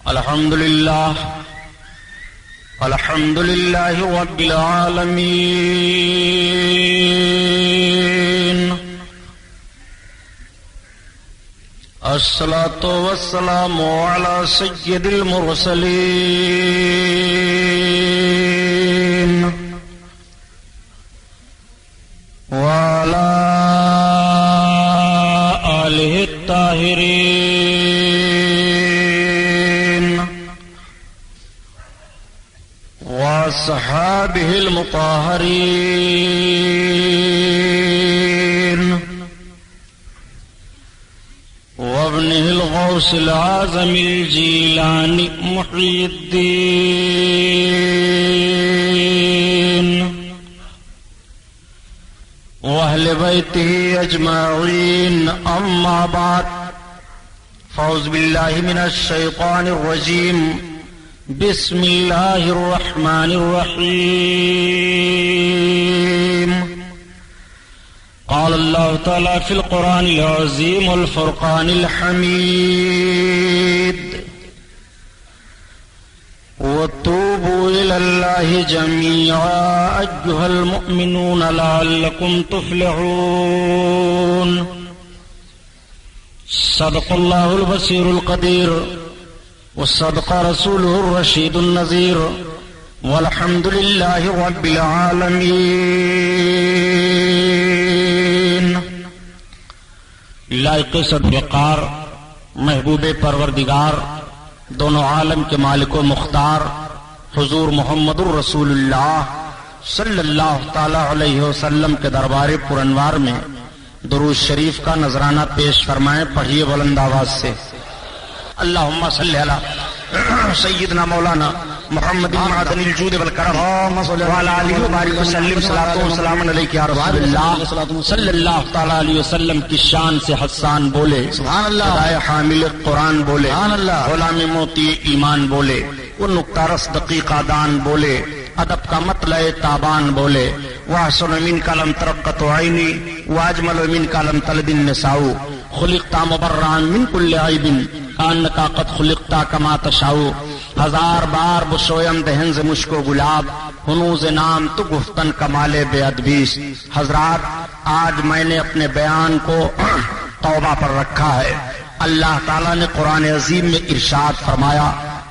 الحمد لله رب العالمين، الصلاة والسلام على سيد المرسلين وعلى آله الطاهرين وأصحابه المطهرين وابنه الغوث العظم الجيلاني محي الدين وأهل بيته أجمعين. أما بعد، فأعوذ بالله من الشيطان الرجيم. بسم الله الرحمن الرحيم. قال الله تعالى في القرآن العظيم والفرقان الحميد: وتوبوا إلى الله جميعا أيها المؤمنون لعلكم تفلحون. صدق الله البصير القدير وصدق رسوله الرشيد النذير، والحمد لله رب العالمين. لائق صدقار محبوب پروردگار دونوں عالم کے مالک و مختار حضور محمد الرسول اللہ صلی اللہ تعالی علیہ وسلم کے دربار پرانوار میں درود شریف کا نذرانہ پیش فرمائیں. پڑھیے بلند آواز سے: اللہم صلی علی سیدنا مولانا محمد معدن الجود والکرم وعلی آلہ وبارک وسلم. صلاۃ و سلام علیک یا رسول اللہ صلی اللہ تعالی علیہ وسلم کی شان سے حسان بولے سبحان اللہ، خدائے حامل قرآن بولے سبحان اللہ، غلام موتی ایمان بولے، وہ نقطہ رس دقیقہ دان بولے، ادب کا مطلع تابان بولے، وَأَحْسَنُ مِنْكَ لَمْ تَرَقَّتْ عَيْنِي وَأَجْمَلُ مِنْكَ لَمْ تَلِدِ النِّسَاءُ خُلِقْتَ مُبَرَّأً مِنْ كُلِّ عَيْبٍ كَأَنَّكَ قَدْ خُلِقْتَ كَمَا تَشَاءُ. ہزار بار بشویم دہن سے مشک و گلاب ہنوز نام تو گفتن کمال بے ادبیس. حضرات، آج میں نے اپنے بیان کو توبہ پر رکھا ہے. اللہ تعالیٰ نے قرآن عظیم میں ارشاد فرمایا: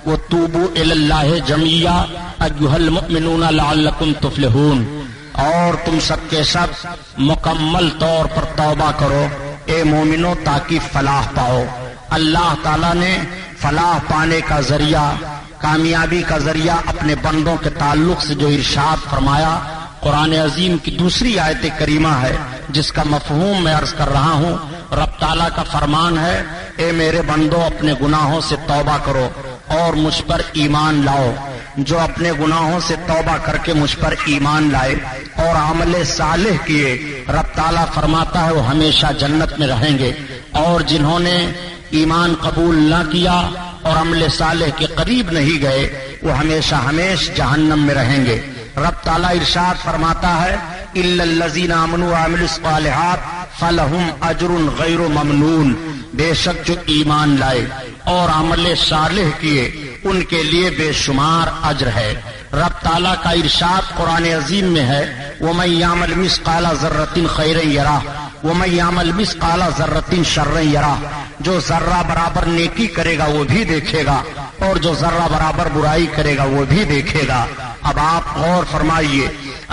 وَتُوبُوا إِلَى اللَّهِ جَمِيعًا أَيُّهَا الْمُؤْمِنُونَ لَعَلَّكُمْ تُفْلِحُونَ. اور تم سب کے سب مکمل طور پر توبہ کرو اے مومنو تاکہ فلاح پاؤ. اللہ تعالیٰ نے فلاح پانے کا ذریعہ، کامیابی کا ذریعہ اپنے بندوں کے تعلق سے جو ارشاد فرمایا، قرآن عظیم کی دوسری آیت کریمہ ہے جس کا مفہوم میں عرض کر رہا ہوں. رب تعالیٰ کا فرمان ہے: اے میرے بندو اپنے گناہوں سے توبہ کرو اور مجھ پر ایمان لاؤ. جو اپنے گناہوں سے توبہ کر کے مجھ پر ایمان لائے اور عمل صالح کیے، رب تعالیٰ فرماتا ہے وہ ہمیشہ جنت میں رہیں گے. اور جنہوں نے ایمان قبول نہ کیا اور عمل صالح کے قریب نہیں گئے، وہ ہمیشہ ہمیشہ جہنم میں رہیں گے. رب تعالیٰ ارشاد فرماتا ہے: إِلَّا الَّذِينَ آمَنُوا وَعَمِلُوا الصَّالِحَاتِ فَلَهُمْ أَجْرٌ غَيْرُ مَمْنُونٍ. بے شک جو ایمان لائے اور عمل صالح کیے ان کے لیے بے شمار اجر ہے. رب تعالیٰ کا ارشاد قرآن عظیم میں ہے: وَمَن يَعْمَلْ مِثْقَالَ ذَرَّةٍ خَيْرًا يَرَهُ وَمَن يَعْمَلْ مِثْقَالَ ذَرَّةٍ شَرًّا يَرَهُ. جو ذرہ برابر نیکی کرے گا وہ بھی دیکھے گا اور جو ذرہ برابر برائی کرے گا وہ بھی دیکھے گا. اب آپ غور فرمائیے،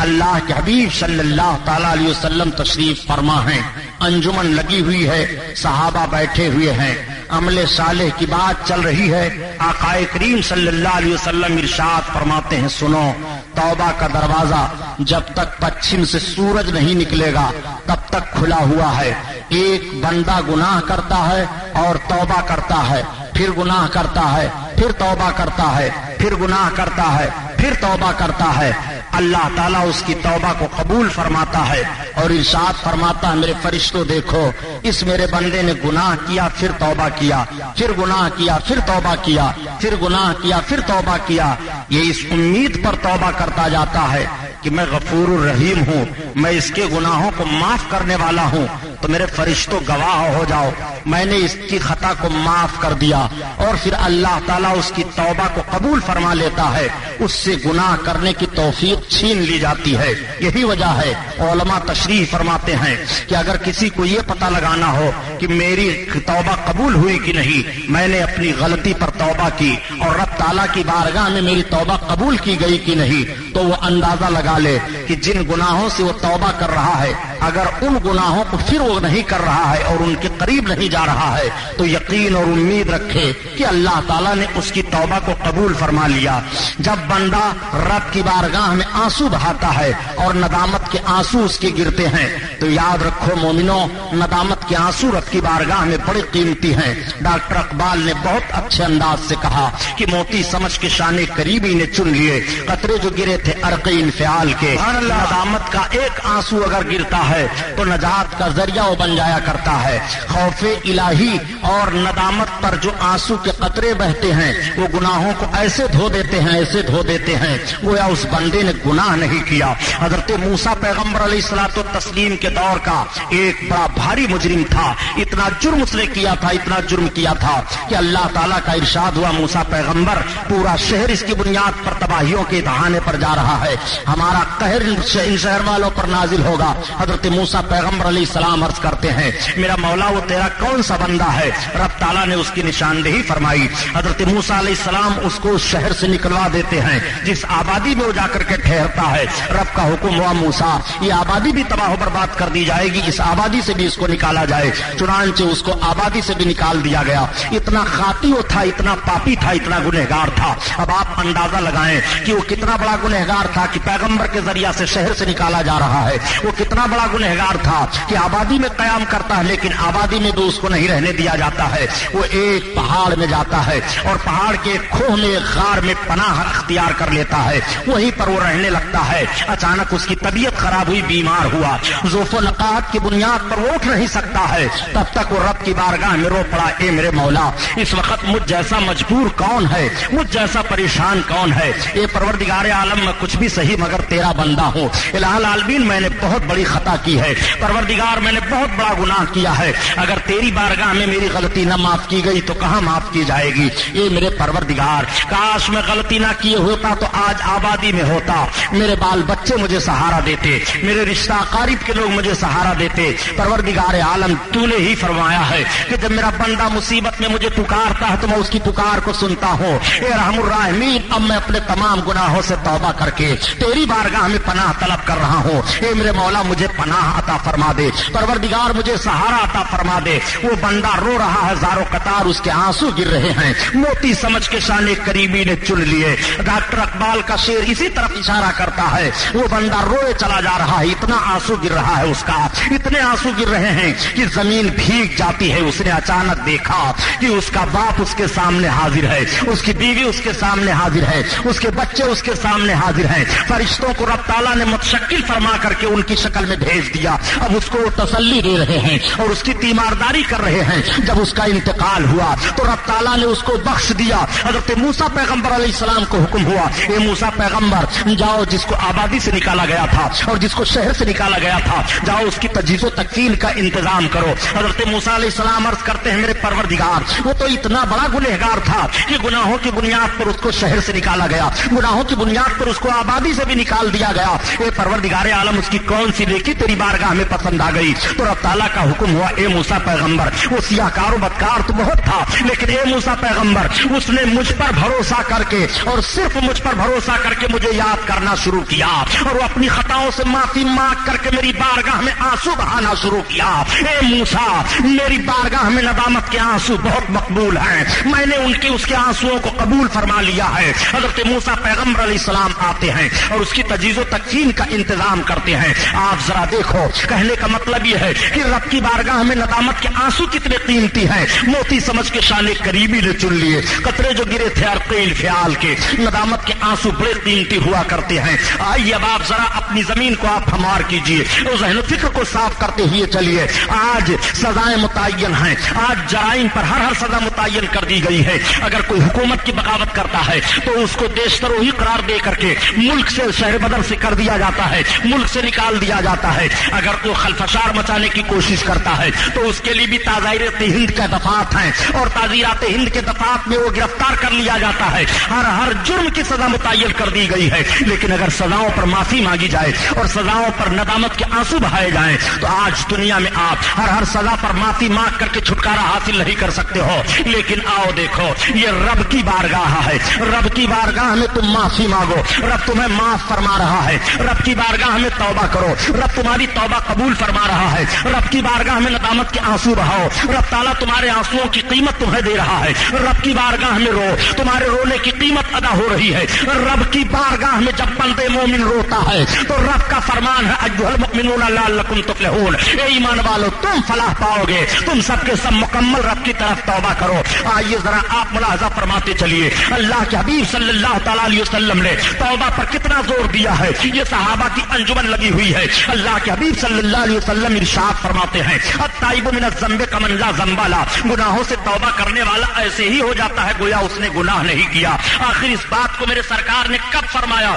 اللہ کے حبیب صلی اللہ تعالی علیہ وسلم تشریف فرما ہیں، انجمن لگی ہوئی ہے، صحابہ بیٹھے ہوئے ہیں، عمل صالح کی بات چل رہی ہے. آقا کریم صلی اللہ علیہ وسلم ارشاد فرماتے ہیں: سنو، توبہ کا دروازہ جب تک پچھم سے سورج نہیں نکلے گا تب تک کھلا ہوا ہے. ایک بندہ گناہ کرتا ہے اور توبہ کرتا ہے، پھر گناہ کرتا ہے، پھر توبہ کرتا ہے، پھر گناہ کرتا ہے، پھر توبہ کرتا ہے. اللہ تعالیٰ اس کی توبہ کو قبول فرماتا ہے اور ارشاد فرماتا ہے: میرے فرشتوں دیکھو، اس میرے بندے نے گناہ کیا پھر توبہ کیا، پھر گناہ کیا پھر توبہ کیا، پھر گناہ کیا پھر توبہ کیا. یہ اس امید پر توبہ کرتا جاتا ہے کہ میں غفور الرحیم ہوں، میں اس کے گناہوں کو معاف کرنے والا ہوں. تو میرے فرشتوں گواہ ہو جاؤ میں نے اس کی خطا کو معاف کر دیا، اور پھر اللہ تعالیٰ اس کی توبہ کو قبول فرما لیتا ہے، اس سے گناہ کرنے کی توفیق چھین لی جاتی ہے۔ یہی وجہ ہے علماء تشریح فرماتے ہیں کہ اگر کسی کو یہ پتہ لگانا ہو کہ میری توبہ قبول ہوئی کہ نہیں، میں نے اپنی غلطی پر توبہ کی اور رب تعالیٰ کی بارگاہ میں میری توبہ قبول کی گئی کہ نہیں، تو وہ اندازہ لگا لے کہ جن گناہوں سے وہ توبہ کر رہا ہے اگر ان گناہوں کو پھر وہ نہیں کر رہا ہے اور ان کے قریب نہیں جا رہا ہے تو یقین اور امید رکھے کہ اللہ تعالیٰ نے اس کی توبہ کو قبول فرما لیا۔ جب بندہ رب کی بارگاہ میں آنسو بہاتا ہے اور ندامت کے آنسو اس کے گرتے ہیں تو یاد رکھو مومنوں، ندامت کے آنسو رب کی بارگاہ میں بڑی قیمتی ہیں۔ ڈاکٹر اقبال نے بہت اچھے انداز سے کہا کہ موتی سمجھ کے شان قریبی نے چن لیے قطرے جو گرے تھے عرق انفعال کے۔ ندامت کا ایک آنسو اگر گرتا ہے تو نجات کا ذریعہ وہ بن جایا کرتا ہے۔ خوف الہی اور ندامت پر جو آنسو کے قطرے بہتے ہیں وہ گناہوں کو ایسے دھو دیتے ہیں، ایسے دھو دیتے ہیں گویا اس بندے نے گناہ نہیں کیا۔ حضرت موسیٰ پیغمبر علیہ الصلوۃ والتسلیم کے دور کا ایک بڑا بھاری مجرم تھا، اتنا جرم اس نے کیا تھا، اتنا جرم کیا تھا کہ اللہ تعالیٰ کا ارشاد ہوا موسیٰ پیغمبر پورا شہر اس کی بنیاد پر تباہیوں کے دہانے پر جا رہا ہے، ہمارا قہر ان شہر والوں پر نازل ہوگا۔ حضرت موسیٰ پیغمبر علیہ السلام عرض کرتے ہیں میرا مولا وہ تیرا کون سا بندہ ہے؟ رب تعالیٰ نے اس کی نشاندہی فرمائی۔ حضرت موسیٰ علیہ السلام اس کو اس شہر سے نکلوا دیتے ہیں جس آبادی میں وہ جا کر کے ٹھہرتا ہے۔ رب کا حکم ہوا موسیٰ یہ آبادی بھی تباہ و برباد کر دی جائے گی، اس آبادی سے بھی اس کو نکالا جائے۔ چنانچہ اس کو آبادی سے بھی نکال دیا گیا۔ اتنا خاطی وہ تھا، اتنا پاپی تھا، اتنا گنہگار تھا۔ اب آپ اندازہ لگائیں کہ وہ کتنا بڑا گنہگار تھا کہ پیغمبر کے ذریعہ سے شہر سے نکالا جا رہا ہے۔ وہ کتنا بڑا گنہگار تھا کہ آبادی میں قیام کرتا ہے لیکن آبادی میں تو اس کو نہیں رہنے دیا جاتا ہے۔ وہ ایک پہاڑ میں جاتا ہے اور پہاڑ کے کھوہ میں غار میں پناہ اختیار کر لیتا ہے، وہیں پر وہ رہنے لگتا ہے۔ اچانک اس کی طبیعت خراب ہوئی، بیمار ہوا، ذوف و نقاہت کی بنیاد پر وہ اٹھ نہیں سکتا ہے۔ تب تک وہ رب کی بارگاہ میں رو پڑا اے میرے مولا اس وقت مجھ جیسا مجبور کون ہے، مجھ جیسا پریشان کون ہے؟ اے پروردگار عالم میں کچھ بھی صحیح مگر تیرا بندہ ہوں۔ الہ العالمین میں نے بہت بڑی خطا کی ہے، پروردگار میں نے بہت بڑا گناہ کیا ہے، اگر تیری بارگاہ میں میری غلطی نہ معاف کی گئی تو کہاں معاف کی جائے گی؟ اے میرے پروردگار کاش میں غلطی نہ کیے ہوتا تو آج آبادی میں ہوتا، میرے بال بچے مجھے سہارا دیتے، میرے رشتہ اقارب کے لوگ مجھے سہارا دیتے۔ پروردگار عالم تو نے ہی فرمایا ہے کہ جب میرا بندہ مصیبت میں مجھے پکارتا ہے تو میں اس کی پکار کو سنتا ہوں۔ اے رحم الراحمین اب میں اپنے تمام گناہوں سے توبہ کر کے تیری بارگاہ میں پناہ طلب کر رہا ہوں۔ اے میرے مولا مجھے پناہ عطا فرما دے، پروردگار مجھے سہارا عطا فرما دے۔ وہ بندہ رو رہا ہے، زارو قطار اس کے آنسو گر رہے ہیں، موتی سمجھ کے شان قریبی نے چن لیے۔ ڈاکٹر اقبال کا شعر اسی طرف اشارہ کرتا ہے، وہ بندہ روئے چلا جا رہا ہے، اتنا آنسو گر رہا ہے اس کا، اتنے آنسو گر رہے ہیں کہ زمین بھیگ جاتی ہے۔ اس نے اچانک دیکھا کہ اس کا باپ اس کے سامنے حاضر ہے، اس کی بیوی اس کے سامنے حاضر ہے، اس کے بچے اس کے سامنے حاضر ہیں۔ فرشتوں کو رب تعالیٰ نے متشکل فرما کر کے ان کی شکل میں بھیج دیا، اب اس کو وہ تسلی دے رہے ہیں اور اس کی تیمارداری کر رہے ہیں۔ جب اس کا انتقال ہوا تو رب تعالیٰ نے اس کو بخش دیا۔ حضرت موسیٰ پیغمبر علیہ السلام کو حکم ہوا اے موسیٰ پیغمبر جاؤ، جس کو آبادی سے نکالا گیا تھا اور جس کو شہر سے نکالا گیا تھا جاؤ اس کی تجہیز و تکفین کا انتظام کرو۔ حضرت موسیٰ علیہ السلام عرض کرتے ہیں میرے پروردگار وہ تو اتنا بڑا گنہگار تھا کہ گناہوں کی بنیاد پر اس کو شہر سے نکالا گیا، گناہوں کی بنیاد پر اس کو آبادی سے بھی نکال دیا گیا۔ اے پروردگار عالم اس کی کون سی نیکی تیری بارگاہ میں پسند آ گئی؟ تو رب تعالیٰ کا حکم ہوا اے موسیٰ پیغمبر وہ سیاہ کار و بدکار تو بہت تھا لیکن اے موسیٰ پیغمبر اس نے مجھ پر بھروسہ کر کے اور صرف مجھ پر بھروسہ کر کے مجھے یاد کرنا شروع کیا اور وہ اپنی خطاؤں سے معافی مانگ کر کے میری بارگاہ میں آنسو بہانا شروع کیا۔ اے موسیٰ میری بارگاہ میں ندامت کے آنسو بہت مقبول ہیں، میں نے اس کے آنسوؤں کو قبول فرما لیا ہے۔ حضرت موسیٰ پیغمبر علیہ السلام آتے ہیں اور اس کی تجہیز و تکفین کا انتظام کرتے ہیں۔ آپ ذرا دیکھو، کہنے کا مطلب یہ ہے کہ رب کی بارگاہ میں ندامت کے آنسو کتنے قیمتی ہیں، موتی سمجھ کے شان قریبی نے چن لیے، قطرے جو گرے تھے عرق انفعال کے، ندامت کے آنسو بڑے قیمتی ہوا کرتے ہیں۔ آئیے اب آپ ذرا اپنی زمین کو آپ ہموار کیجیے اور ذہن و فکر کو صاف کرتے ہوئے چلیے۔ آج سزائیں متعین ہیں، آج جرائم پر ہر سزا متعین کر دی گئی ہے۔ اگر کوئی حکومت کی بغاوت کرتا ہے تو اس کو دیش دروہی قرار دے کر کے ملک سے شہر بدر سے کر دیا جاتا ہے، ملک سے نکال دیا جاتا ہے۔ اگر کوئی خلفشار مچانے کی کوشش کرتا ہے تو اس کے لیے بھی تعزیرات ہند کے دفعات ہیں، اور تعزیرات ہند کے دفعات میں وہ گرفتار کر لیا جاتا ہے۔ ہر جرم کی سزا متعین کر دی گئی ہے، لیکن اگر سزاؤں پر معافی مانگی جائے اور سزاؤں پر ندامت کے آنسو بہائے جائیں تو آج دنیا میں آپ ہر سزا پر معافی مانگ کر کے چھٹکارا حاصل نہیں کر سکتے ہو۔ لیکن آؤ دیکھو، یہ رب کی بارگاہ ہے، رب کی بارگاہ میں تم معافی مانگو، رب تمہیں معاف فرما رہا ہے۔ رب کی بارگاہ میں توبہ کرو، رب تمہاری توبہ قبول فرما رہا ہے۔ رب کی بارگاہ میں ندامت کے آنسو بہاؤ، رب تعالیٰ تمہارے آنسوؤں کی قیمت تمہیں دے رہا ہے۔ رب کی بارگاہ میں رو، تمہارے رونے کی قیمت ادا ہو رہی ہے۔ رب کی بارگاہ میں جب بندے مومن روتا ہے تو رب کا فرمان ہے ایھا المؤمنون لعلکم تفلحون، اے ایمان والو تم فلاح پاؤ گے۔ تم سب کے سب مکمل رب کی طرف توبہ کرو۔ آئیے ذرا آپ ملاحظہ فرماتے چلیے، اللہ کے حبیب صلی اللہ تعالیٰ علیہ وسلم نے توبہ پر کتنا زور دیا ہے۔ یہ صحابہ کی انجمن لگی ہوئی ہے۔ اللہ کے حبیب صلی اللہ علیہ وسلم ارشاد فرماتے ہیں التائب من الذنب کمن لا ذنب له، گناہوں سے توبہ کرنے والا ایسے ہی ہو جاتا ہے گویا اس نے گناہ نہیں کیا۔ آخر اس بات کو میرے سرکار نے کب فرمایا؟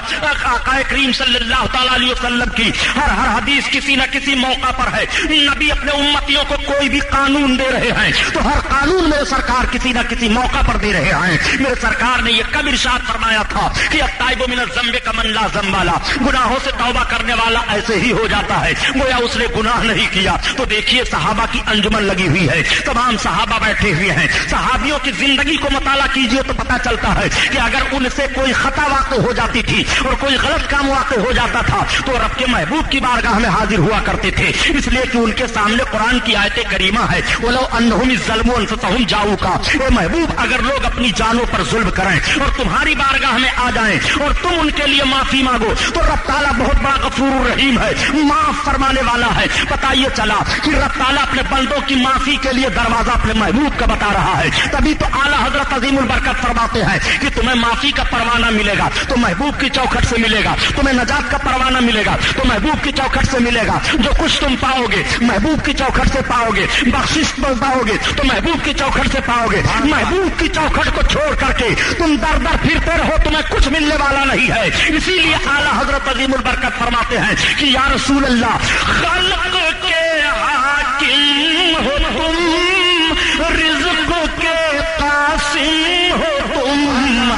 آقا کریم صلی اللہ تعالیٰ علیہ وسلم کی ہر حدیث کسی نہ کسی موقع پر ہے۔ نبی اپنے امتیوں کو کوئی بھی قانون دے رہے ہیں تو ہر قانون میرے سرکار کسی نہ کسی موقع پر دے رہے ہیں۔ میرے سرکار نے یہ کب ارشاد فرمایا تھا کہ التائب من الذنب کمن لا ذنب له، گناہوں سے توبہ کرنے والا ایسے ہی ہو جاتا ہے گویا اس نے گناہ نہیں کیا۔ تو دیکھیے صحابہ کی انجمن لگی ہوئی ہے، تمام صحابہ بیٹھے ہوئے ہیں۔ صحابیوں کی زندگی کو مطالعہ کیجئے تو پتہ چلتا ہے کہ اگر ان سے کوئی خطا واقع ہو جاتی تھی اور کوئی غلط کام واقع ہو جاتا تھا تو رب کے محبوب کی بارگاہ میں حاضر ہوا کرتے تھے، اس لیے کہ ان کے سامنے قرآن کی آیت کریمہ ہے وَلَوْ أَنَّهُمْ إِذْ ظَلَمُوا أَنفُسَهُمْ جَاءُوكَ، اے محبوب اگر لوگ اپنی جانوں پر ظلم کریں اور تمہاری بارگاہ میں آ جائیں اور تم ان کے لیے معافی مانگو تو رب تعالیٰ بہت بڑا غفور الرحیم ہے، معاف فرمانے والا ہے۔ پتہ یہ چلا کہ رب تعالیٰ اپنے بندوں کی معافی کے لیے دروازہ اپنے محبوب کا بتا رہا ہے، تبھی تو اعلیٰ حضرت عظیم البرکت فرماتے ہیں کہ تمہیں معافی کا پروانہ ملے گا تو محبوب کی چوکھٹ سے ملے گا، تمہیں نجات کا پروانہ ملے گا تو محبوب کی چوکھٹ سے ملے گا، جو کچھ تم پاؤ گے محبوب کی چوکھٹ سے پاؤ گے، بخشش پاؤ گے تو محبوب کی چوکھٹ سے پاؤ گے۔ محبوب کی چوکھٹ کو چھوڑ کر کے تم در در پھرتے رہو تمہیں کچھ ملنے والا نہیں ہے۔ اسی لیے اعلیٰ حضرت عظیم البرکت فرماتے ہیں کہ یا رسول اللہ خلق کے حاکم ہو تم، رزق کے قاسم ہو تم،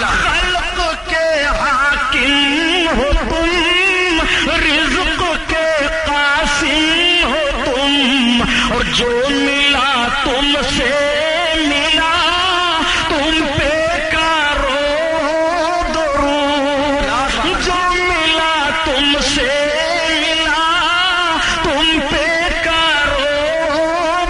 خلق کے حاکم ہو تم، رزق کے قاسم ہو تم، اور جو ملا تم سے ملا تم پہ کرو درود، جو ملا تم سے ملا تم پہ کرو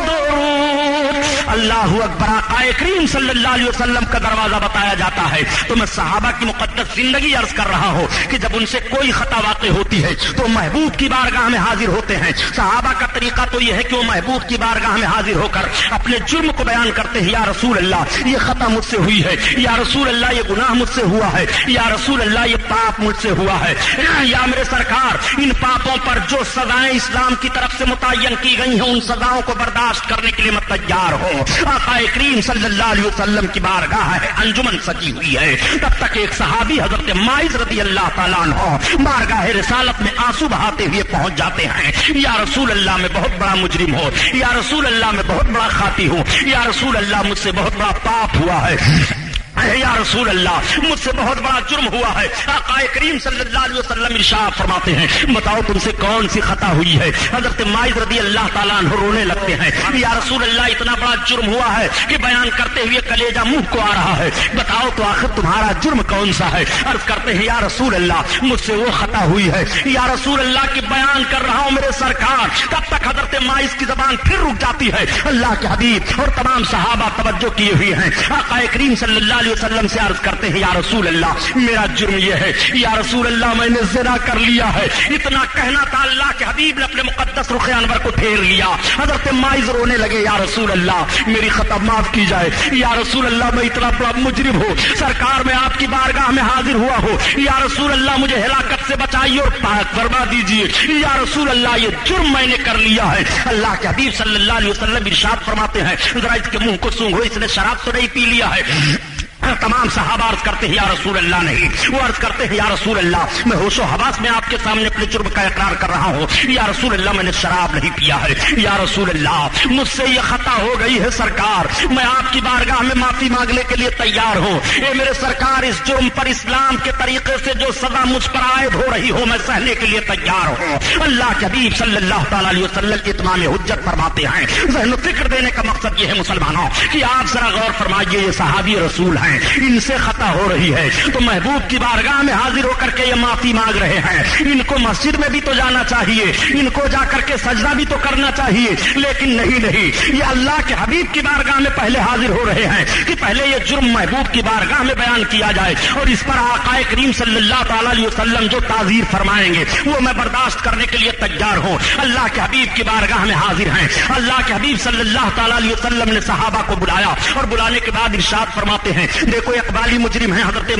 درود۔ اللہ اکبر، آقا کریم صلی اللہ علیہ وسلم کا دروازہ بتایا جاتا ہے تو میں صحابہ کی مقدس زندگی عرض کر رہا ہوں کہ جب ان سے کوئی خطا واقع ہوتی ہے تو محبوب کی بارگاہ میں حاضر ہوتے ہیں۔ صحابہ کا طریقہ تو یہ ہے کہ وہ محبوب کی بارگاہ میں حاضر ہو کر اپنے جرم کو بیان کرتے ہیں، یا رسول اللہ یہ خطا مجھ سے ہوئی ہے، یا رسول اللہ یہ گناہ مجھ سے ہوا ہے، یا رسول اللہ یہ پاپ مجھ سے ہوا ہے، یا میرے سرکار ان پاپوں پر جو سزائیں اسلام کی طرف سے متعین کی گئی ہیں ان سزاؤں کو برداشت کرنے کے لیے میں تیار ہوں۔ آقا کریم صلی اللہ علیہ وسلم کی بارگاہ ہے انجمن سجی ہوئی ہے، تب تک ایک صحابی حضرت ماعز رضی اللہ تعالیٰ عنہ بارگاہ رسالت میں آنسو بہاتے ہوئے پہنچ جاتے ہیں، یا رسول اللہ میں بہت بڑا مجرم ہو، یا رسول اللہ میں بہت بڑا خاطی ہوں، یا رسول اللہ مجھ سے بہت بڑا پاپ ہوا ہے، یا رسول اللہ مجھ سے بہت بڑا جرم ہوا ہے۔ آقا کریم صلی اللہ علیہ وسلم ارشاد فرماتے ہیں بتاؤ تم سے کون سی خطا ہوئی ہے؟ حضرت ماعز رضی اللہ تعالیٰ عنہ رونے لگتے ہیں، یا رسول اللہ اتنا بڑا جرم ہوا ہے کہ بیان کرتے ہوئے کلیجہ منہ کو آ رہا ہے، بتاؤ تو آخر تمہارا جرم کون سا ہے؟ عرض کرتے ہیں یا رسول اللہ مجھ سے وہ خطا ہوئی ہے، یا رسول اللہ کی بیان کر رہا ہوں میرے سرکار۔ تب تک حضرت ماعز کی زبان پھر رک جاتی ہے۔ اللہ کے حبیب اور تمام صحابہ توجہ کیے ہوئے ہیں، آقا کریم صلی اللہ علیہ وسلم سے عرض کرتے ہیں یا رسول اللہ میرا جرم یہ ہے، یا رسول اللہ میں نے زنا کر لیا ہے۔ اتنا کہنا تھا، اللہ کے حبیب نے اپنے مقدس رخ انور کو پھیر لیا۔ حضرت ماعز رونے لگے، یا رسول اللہ میری خطا معاف کی جائے، یا رسول اللہ میں اتنا بڑا مجرم ہوں، سرکار میں آپ کی بارگاہ میں حاضر ہوا ہوں، یا رسول اللہ مجھے ہلاکت سے بچائیے اور پاک فرما دیجیے، یا رسول اللہ یہ جرم میں نے کر لیا ہے۔ اللہ کے حبیب صلی اللہ علیہ وسلم ارشاد فرماتے ہیں ذرا اس کے منہ کو سونگھو، اس نے شراب تو نہیں پی لیا ہے؟ تمام صحابہ عرض کرتے ہیں یا رسول اللہ نہیں. وہ عرض کرتے ہیں یا رسول اللہ میں ہوش و حواس میں آپ کے سامنے اپنے جرم کا اقرار کر رہا ہوں. یا رسول اللہ میں نے شراب نہیں پیا ہے. یا رسول اللہ مجھ سے یہ خطا ہو گئی ہے سرکار, میں آپ کی بارگاہ میں معافی مانگنے کے لیے تیار ہوں. اے میرے سرکار اس جرم پر اسلام کے طریقے سے جو سزا مجھ پر عائد ہو رہی ہو میں سہنے کے لیے تیار ہوں. اللہ کے حبیب صلی اللہ تعالی علیہ وسلم اتمام حجت فرماتے ہیں. ذہن و فکر دینے کا مقصد یہ ہے مسلمانوں کہ آپ ذرا غور فرمائیے, یہ صحابی رسول ہیں, ان سے خطا ہو رہی ہے تو محبوب کی بارگاہ میں حاضر ہو کر کے یہ معافی مانگ رہے ہیں. ان کو مسجد میں بھی تو جانا چاہیے, ان کو جا کر کے سجدہ بھی تو کرنا چاہیے, لیکن نہیں, یہ اللہ کے حبیب کی بارگاہ میں پہلے حاضر ہو رہے ہیں کہ پہلے یہ جرم محبوب کی بارگاہ میں بیان کیا جائے اور اس پر آقا کریم صلی اللہ تعالی علیہ وسلم جو تعزیر فرمائیں گے وہ میں برداشت کرنے کے لیے تیار ہوں. اللہ کے حبیب کی بارگاہ میں حاضر ہیں. اللہ کے حبیب صلی اللہ تعالی علیہ وسلم نے صحابہ کو بلایا اور بلانے کے بعد ارشاد فرماتے ہیں دیکھو اقبالی مجرم ہے حضرت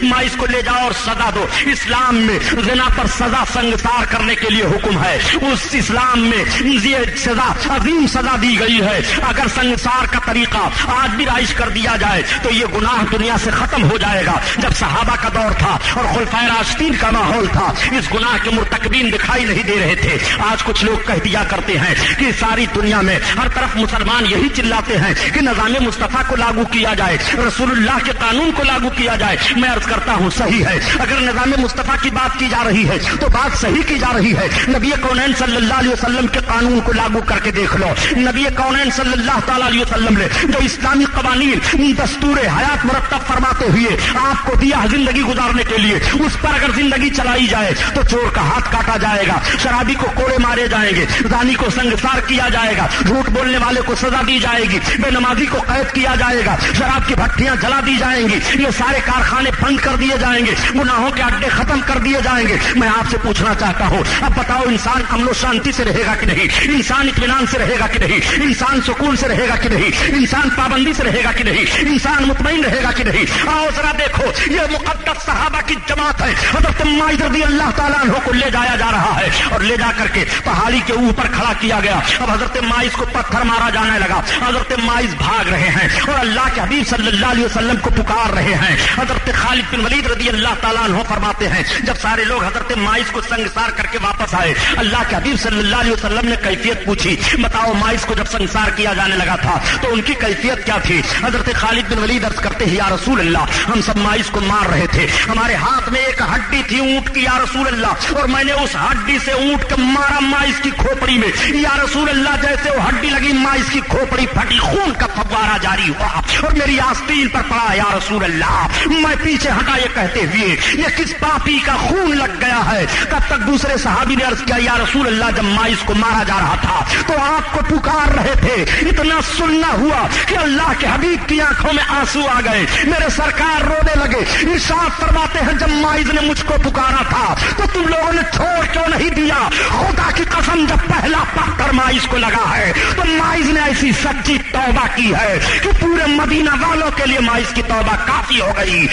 مائز کو لے جاؤ اور سزا دو. اسلام میں زنا پر سزا سنگسار کرنے کے لیے حکم ہے. اس اسلام میں یہ سزا عظیم سزا دی گئی ہے. اگر سنگسار کا طریقہ آج بھی رائج کر دیا جائے تو یہ گناہ دنیا سے ختم ہو جائے گا. جب صحابہ کا دور تھا اور خلفائے راشدین کا ماحول تھا اس گناہ کے مرتکبین دکھائی نہیں دے رہے تھے. آج کچھ لوگ کہہ دیا کرتے ہیں کہ ساری دنیا میں ہر طرف مسلمان یہی چلاتے ہیں کہ نظام مصطفیٰ کو لاگو کیا جائے, رسول اللہ کے قانون کو لاگو کیا جائے. میں عرض کرتا ہوں صحیح ہے, اگر نظام مصطفیٰ کی بات کی جا رہی ہے تو بات صحیح کی جا رہی ہے. نبی کونین صلی اللہ علیہ وسلم کے قانون کو لاگو کر کے دیکھ لو. نبی کونین صلی اللہ تعالی علیہ وسلم نے جو اسلامی قوانین دستور حیات مرتب فرماتے ہوئے آپ کو دیا زندگی گزارنے کے لیے, اس پر اگر زندگی چلائی جائے تو چور کا ہاتھ کاٹا جائے گا, شرابی کو کوڑے مارے جائیں گے, زانی کو سنگسار کیا جائے گا, جھوٹ بولنے والے کو سزا دی جائے گی, بے نمازی کو قید کیا جائے گا, شراب کی بھٹیاں جلا دی جائیں گی, یہ سارے کارخانے بند کر دیے جائیں گے, گناہوں کے اڈے ختم کر دیے جائیں گے. میں آپ سے پوچھنا چاہتا ہوں اب بتاؤ انسان امن و شانتی سے رہے گا کہ نہیں, انسان اطمینان سے رہے گا کہ نہیں, انسان سکون سے رہے گا کہ نہیں, انسان پابندی سے رہے گا کہ نہیں, انسان مطمئن رہے گا کہ نہیں. آؤ ذرا دیکھو یہ مقدس صحابہ کی جماعت ہے. حضرت مائز رضی اللہ تعالیٰ عنہ کو لے جایا جا رہا ہے اور لے جا کر کے پہاڑی کے اوپر کھڑا کیا گیا. اب حضرت مائز کو پتھر مارا جانے لگا. حضرت مائز بھاگ رہے ہیں اور اللہ کے حبیب صلی اللہ علیہ وسلم کو پکار رہے ہیں. حضرت خالد بن ولید رضی اللہ تعالیٰ عنہ فرماتے ہیں جب سارے لوگ حضرت مائز کو سنگسار کر کے واپس آئے اللہ کے حبیب صلی اللہ علیہ وسلم نے کیفیت پوچھی, بتاؤ مائز کو جب سنگسار کیا جانے لگا تھا تو ان کی کیفیت کیا تھی. حضرت خالد بن ولید عرض کرتے ہیں یا رسول اللہ ہم سب مائز کو مار رہے تھے, ہمارے ہاتھ میں ایک ہڈی تھی اونٹ کی یا رسول اللہ, اور میں نے اس ہڈی سے اونٹ کو مارا مائز کی کھوپڑی میں یا رسول اللہ. جیسے وہ ہڈی لگی مائز کی کھوپڑی پھٹی, خون کا فوارہ جاری ہوا اور میری آستین پر پڑا یا رسول اللہ. میں پیچھے ہٹا یہ کہتے ہوئے یہ کس پاپی کا خون لگ گیا ہے. کب تک دوسرے صحابی نے عرض کیا یا رسول اللہ جب مائز کو مارا جا رہا تھا تو آپ کو پکار رہے تھے, اتنا سننا ہوا کہ اللہ کے حبیب کی آنکھوں میں آنسو آ گئے, میرے سرکار رونے لگے. ارشاد فرماتے ہیں جب مائز نے مجھ کو پکارا تھا تو تم لوگوں نے چھوڑ کیوں نہیں دیا. خدا کی قسم جب پہلا پتھر مائز کو لگا ہے تو مائز نے ایسی سچی توبہ کی ہے کہ پورے مدینہ والوں کے لیے مائز کی توبہ کافی ہو گئی.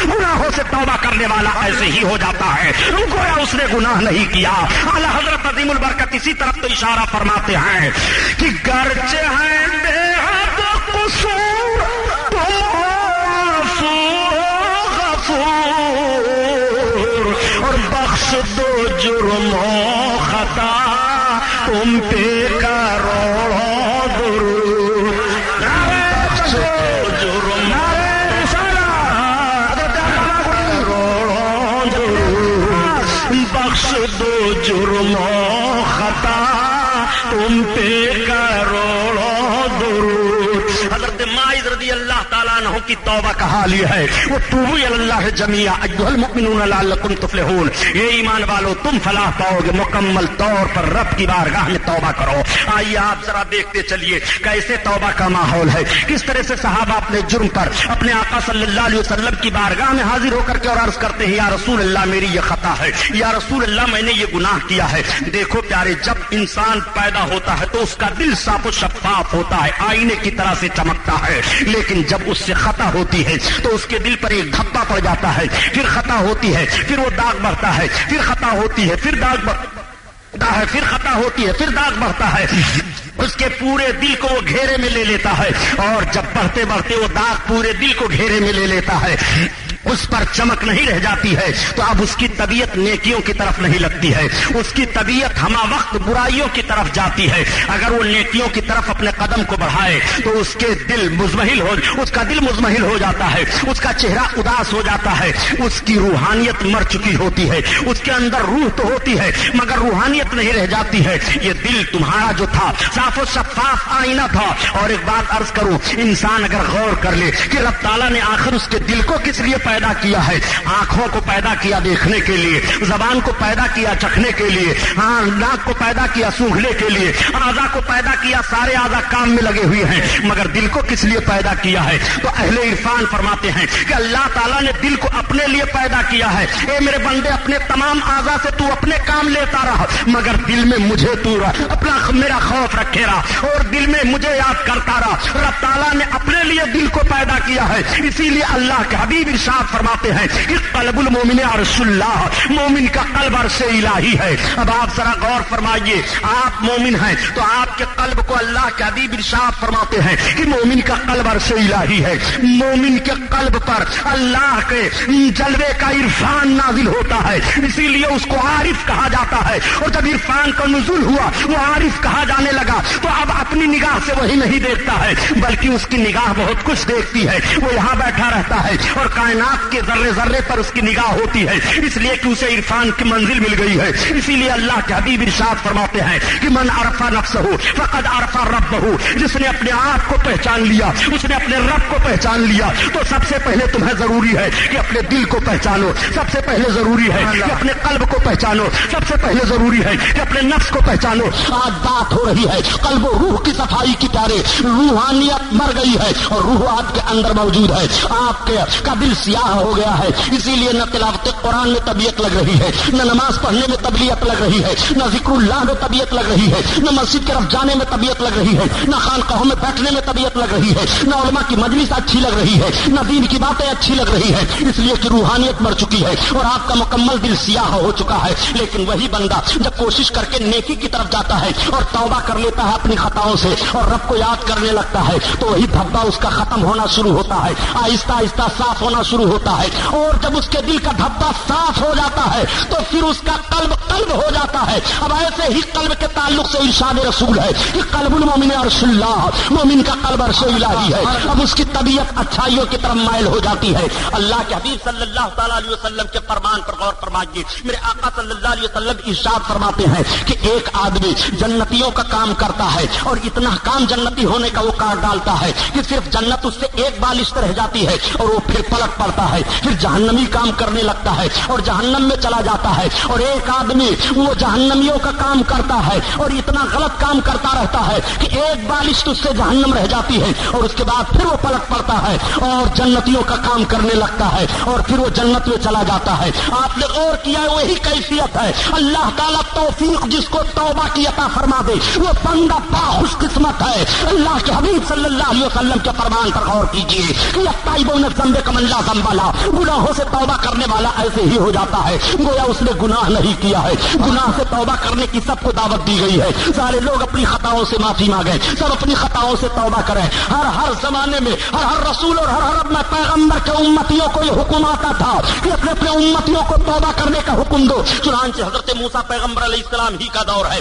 گناہوں سے توبہ کرنے والا ایسے ہی ہو جاتا ہے گویا اس نے گناہ نہیں کیا. اعلی حضرت عظیم البرکت اسی طرف تو اشارہ فرماتے ہیں کہ گرچہ ہیں بے حد قصور اور بخش دو جرم و خطا تم پہ کروڑوں درود. بخش دو جرم کروڑوں درود, بخش دو جرم و خطا تم پہ کروڑوں درود. حضرت مائز رضی اللہ تعالیٰ عنہ کی توبہ کا حال یہ ہے وہ توبوا الی اللہ جمیعا ایھا المؤمنون لعلکم تفلحون. اے ایمان والو تم فلاح پاؤ گے, مکمل طور پر رب کی بارگاہ میں توبہ کرو. آئیے آپ ذرا دیکھتے چلیے کیسے توبہ کا ماحول ہے, کس طرح سے صحابہ اپنے جرم پر اپنے آقا صلی اللہ علیہ وسلم کی بارگاہ میں حاضر ہو کر کے اور عرض کرتے ہیں یا رسول اللہ میری یہ خطا ہے, یا رسول اللہ میں نے یہ گناہ کیا ہے. دیکھو پیارے جب انسان پیدا ہوتا ہے تو اس کا دل صاف و شفاف ہوتا ہے, آئینے کی طرح سے چمکتا ہے, لیکن جب اس سے خطا ہوتی ہے تو اس کے دل پر ایک دھبا پڑ جاتا ہے, پھر خطا ہوتی ہے, پھر وہ داغ بڑھتا ہے, پھر خطا ہوتی ہے, پھر داغ بڑھتا ہے, پھر خطا ہوتی ہے, پھر داغ بڑھتا ہے. اس کے پورے دل کو وہ گھیرے میں لے لیتا ہے، اور جب بڑھتے بڑھتے وہ داغ پورے دل کو گھیرے میں لے لیتا ہے، اس پر چمک نہیں رہ جاتی ہے، تو اب اس کی طبیعت نیکیوں کی طرف نہیں لگتی ہے، اس کی طبیعت ہمہ وقت برائیوں کی طرف جاتی ہے۔ اگر وہ نیکیوں کی طرف اپنے قدم کو بڑھائے تو اس کا دل مزمحل ہو جاتا ہے، اس کا چہرہ اداس ہو جاتا ہے، اس کی روحانیت مر چکی ہوتی ہے، اس کے اندر روح تو ہوتی ہے مگر روحانیت نہیں رہ جاتی ہے۔ یہ دل تمہارا جو تھا صاف و شفاف آئینہ تھا۔ اور ایک بات عرض کروں، انسان اگر غور کر لے کہ رب تعالیٰ نے آخر اس کے دل کو کس لیے پیدا کیا ہے، آنکھوں کو پیدا کیا دیکھنے کے لیے، زبان کو پیدا کیا چکھنے کے لیے، ناک کو پیدا کیا سونگھنے کے لیے، اعضاء کو پیدا کیا، سارے اعضاء کام میں لگے ہوئے ہیں، مگر دل کو کس لیے پیدا کیا ہے؟ تو اہل عرفان فرماتے ہیں کہ اللہ تعالیٰ نے دل کو اپنے لیے پیدا کیا ہے۔ اے میرے بندے، اپنے تمام اعضاء سے تو اپنے کام لیتا رہا، مگر دل میں مجھے تو اپنا میرا خوف رکھے رہا اور دل میں مجھے یاد کرتا رہا۔ رب تعالیٰ نے اپنے لیے دل کو پیدا کیا ہے، اسی لیے اللہ کے حبیب ارشاد فرماتے ہیں کہ قلب المومن عرش اللہ، مومن کا قلب عرش الہی ہے۔ اب آپ ذرا غور فرمائیے، آپ مومن ہیں تو آپ کے قلب کو اللہ کے حبیب ارشاد فرماتے ہیں کہ مومن کا قلب عرش الہی ہے۔ مومن کے قلب پر اللہ کے جلوے کا عرفان نازل ہوتا ہے، اسی لیے اس کو عارف کہا جاتا ہے۔ اور جب عرفان کا نزول ہوا، وہ عارف کہا جانے لگا، تو اب اپنی نگاہ سے وہی نہیں دیکھتا ہے بلکہ اس کی نگاہ بہت کچھ دیکھتی ہے۔ وہ یہاں بیٹھا رہتا ہے اور کائنات کے ذرے ذرے پر اس کی نگاہ ہوتی ہے، اس لیے کہ اسے عرفان کی منزل مل گئی ہے۔ اسی لیے اللہ کے حبیب ارشاد فرماتے ہیں کہ من عرف نفسہ فقد عرف ربہ، جس نے اپنے آپ کو پہچان لیا، اس نے اپنے رب کو پہچان لیا۔ تو سب سے پہلے تمہیں ضروری ہے کہ اپنے دل کو پہچانو، سب سے پہلے ضروری ہے کہ اپنے قلب کو پہچانو، سب سے پہلے ضروری ہے کہ اپنے نفس کو پہچانو۔ آج بات ہو رہی ہے قلب و روح کی صفائی کی پیارے، روحانیت مر گئی ہے اور روح آپ کے اندر موجود ہے۔ آپ کا دل سیاہ ہو گیا ہے، اسی لیے نہ تلاوت قرآن میں طبیعت لگ رہی ہے، نہ نماز پڑھنے میں طبیعت لگ رہی ہے، نہ ذکر اللہ میں طبیعت لگ رہی ہے، نہ مسجد کی طرف جانے میں طبیعت لگ رہی ہے، نہ خانقاہوں میں بیٹھنے میں طبیعت لگ رہی ہے، نہ علماء کی مجلس اچھی لگ رہی ہے، نہ دین کی باتیں اچھی لگ رہی ہے، اس لیے کہ روحانیت مر چکی ہے اور آپ کا مکمل دل سیاہ ہو چکا ہے۔ لیکن وہی بندہ جب کوشش کر کے نیکی کی طرف جاتا ہے اور توبہ کر لیتا ہے اپنی خطاؤں سے اور رب کو یاد کرنے لگتا ہے، تو وہی دھبا اس کا ختم ہونا شروع ہوتا ہے، آہستہ آہستہ صاف ہونا شروع ہوتا ہے۔ اور جب اس کے دل کا دھبا صاف ہو جاتا ہے تو پھر اس کا قلب ہو جاتا ہے۔ اب ایسے ہی قلب کے تعلق سے ارشاد رسول ہے کہ قلب المومن عرش اللہ، مومن کا قلب عرش الہی ہے۔ اب اس کی طبیعت اچھائیوں کی طرف مائل ہو جاتی ہے۔ اللہ کے حبیب صلی اللہ تعالیٰ علیہ وسلم کے فرمان پر غور فرمائیے، میرے آقا صلی اللہ علیہ وسلم ارشاد فرماتے ہیں کہ ایک آدمی جنتیوں کا کام کرتا ہے اور اتنا کام جنتی ہونے کا وہ کار ڈالتا ہے کہ صرف جنت اس سے ایک بالشت رہ جاتی ہے اور وہ پھر پلٹ پڑتا ہے، پھر جہنمی کام کرنے لگتا ہے اور جہنم میں چلا جاتا ہے۔ اور ایک آدمی وہ جہنمیوں کا کام کرتا ہے اور اتنا غلط کام کرتا رہتا ہے کہ ایک بالشت اس سے جہنم رہ جاتی ہے اور اس کے بعد پھر وہ پلٹ پڑتا ہے اور جنتیوں کا کام کرنے لگتا ہے اور پھر وہ جنت میں چلا جاتا ہے۔ آپ نے غور کیا ہے وہی کیفیت ہے۔ اللہ تعالیٰ توفیق جس کو توبہ کی عطا فرما دے وہ بندہ باخوش قسمت ہے۔ اللہ کے حبیب صلی اللہ علیہ وسلم کے فرمان پر غور کیجیے کہ التائبون ذنب کمن لا ذنب لہ، گناہوں سے توبہ کرنے والا ایسے ہی ہو جاتا ہے گویا اس نے گناہ نہیں کیا ہے۔ گناہ سے توبہ کرنے کی سب کو دعوت دی گئی ہے، سارے لوگ اپنی خطاؤں سے معافی مانگیں، سب اپنی خطاؤں سے توبہ کریں۔ ہر زمانے میں ہر رسول اور ہر اپنا پیغمبر کے امتیوں کو یہ حکم آتا تھا کہ اپنے اپنے امتیوں کو توبہ کرنے کا حکم دو۔ چنانچہ حضرت موسیٰ پیغمبر علیہ السلام ہی کا دور ہے،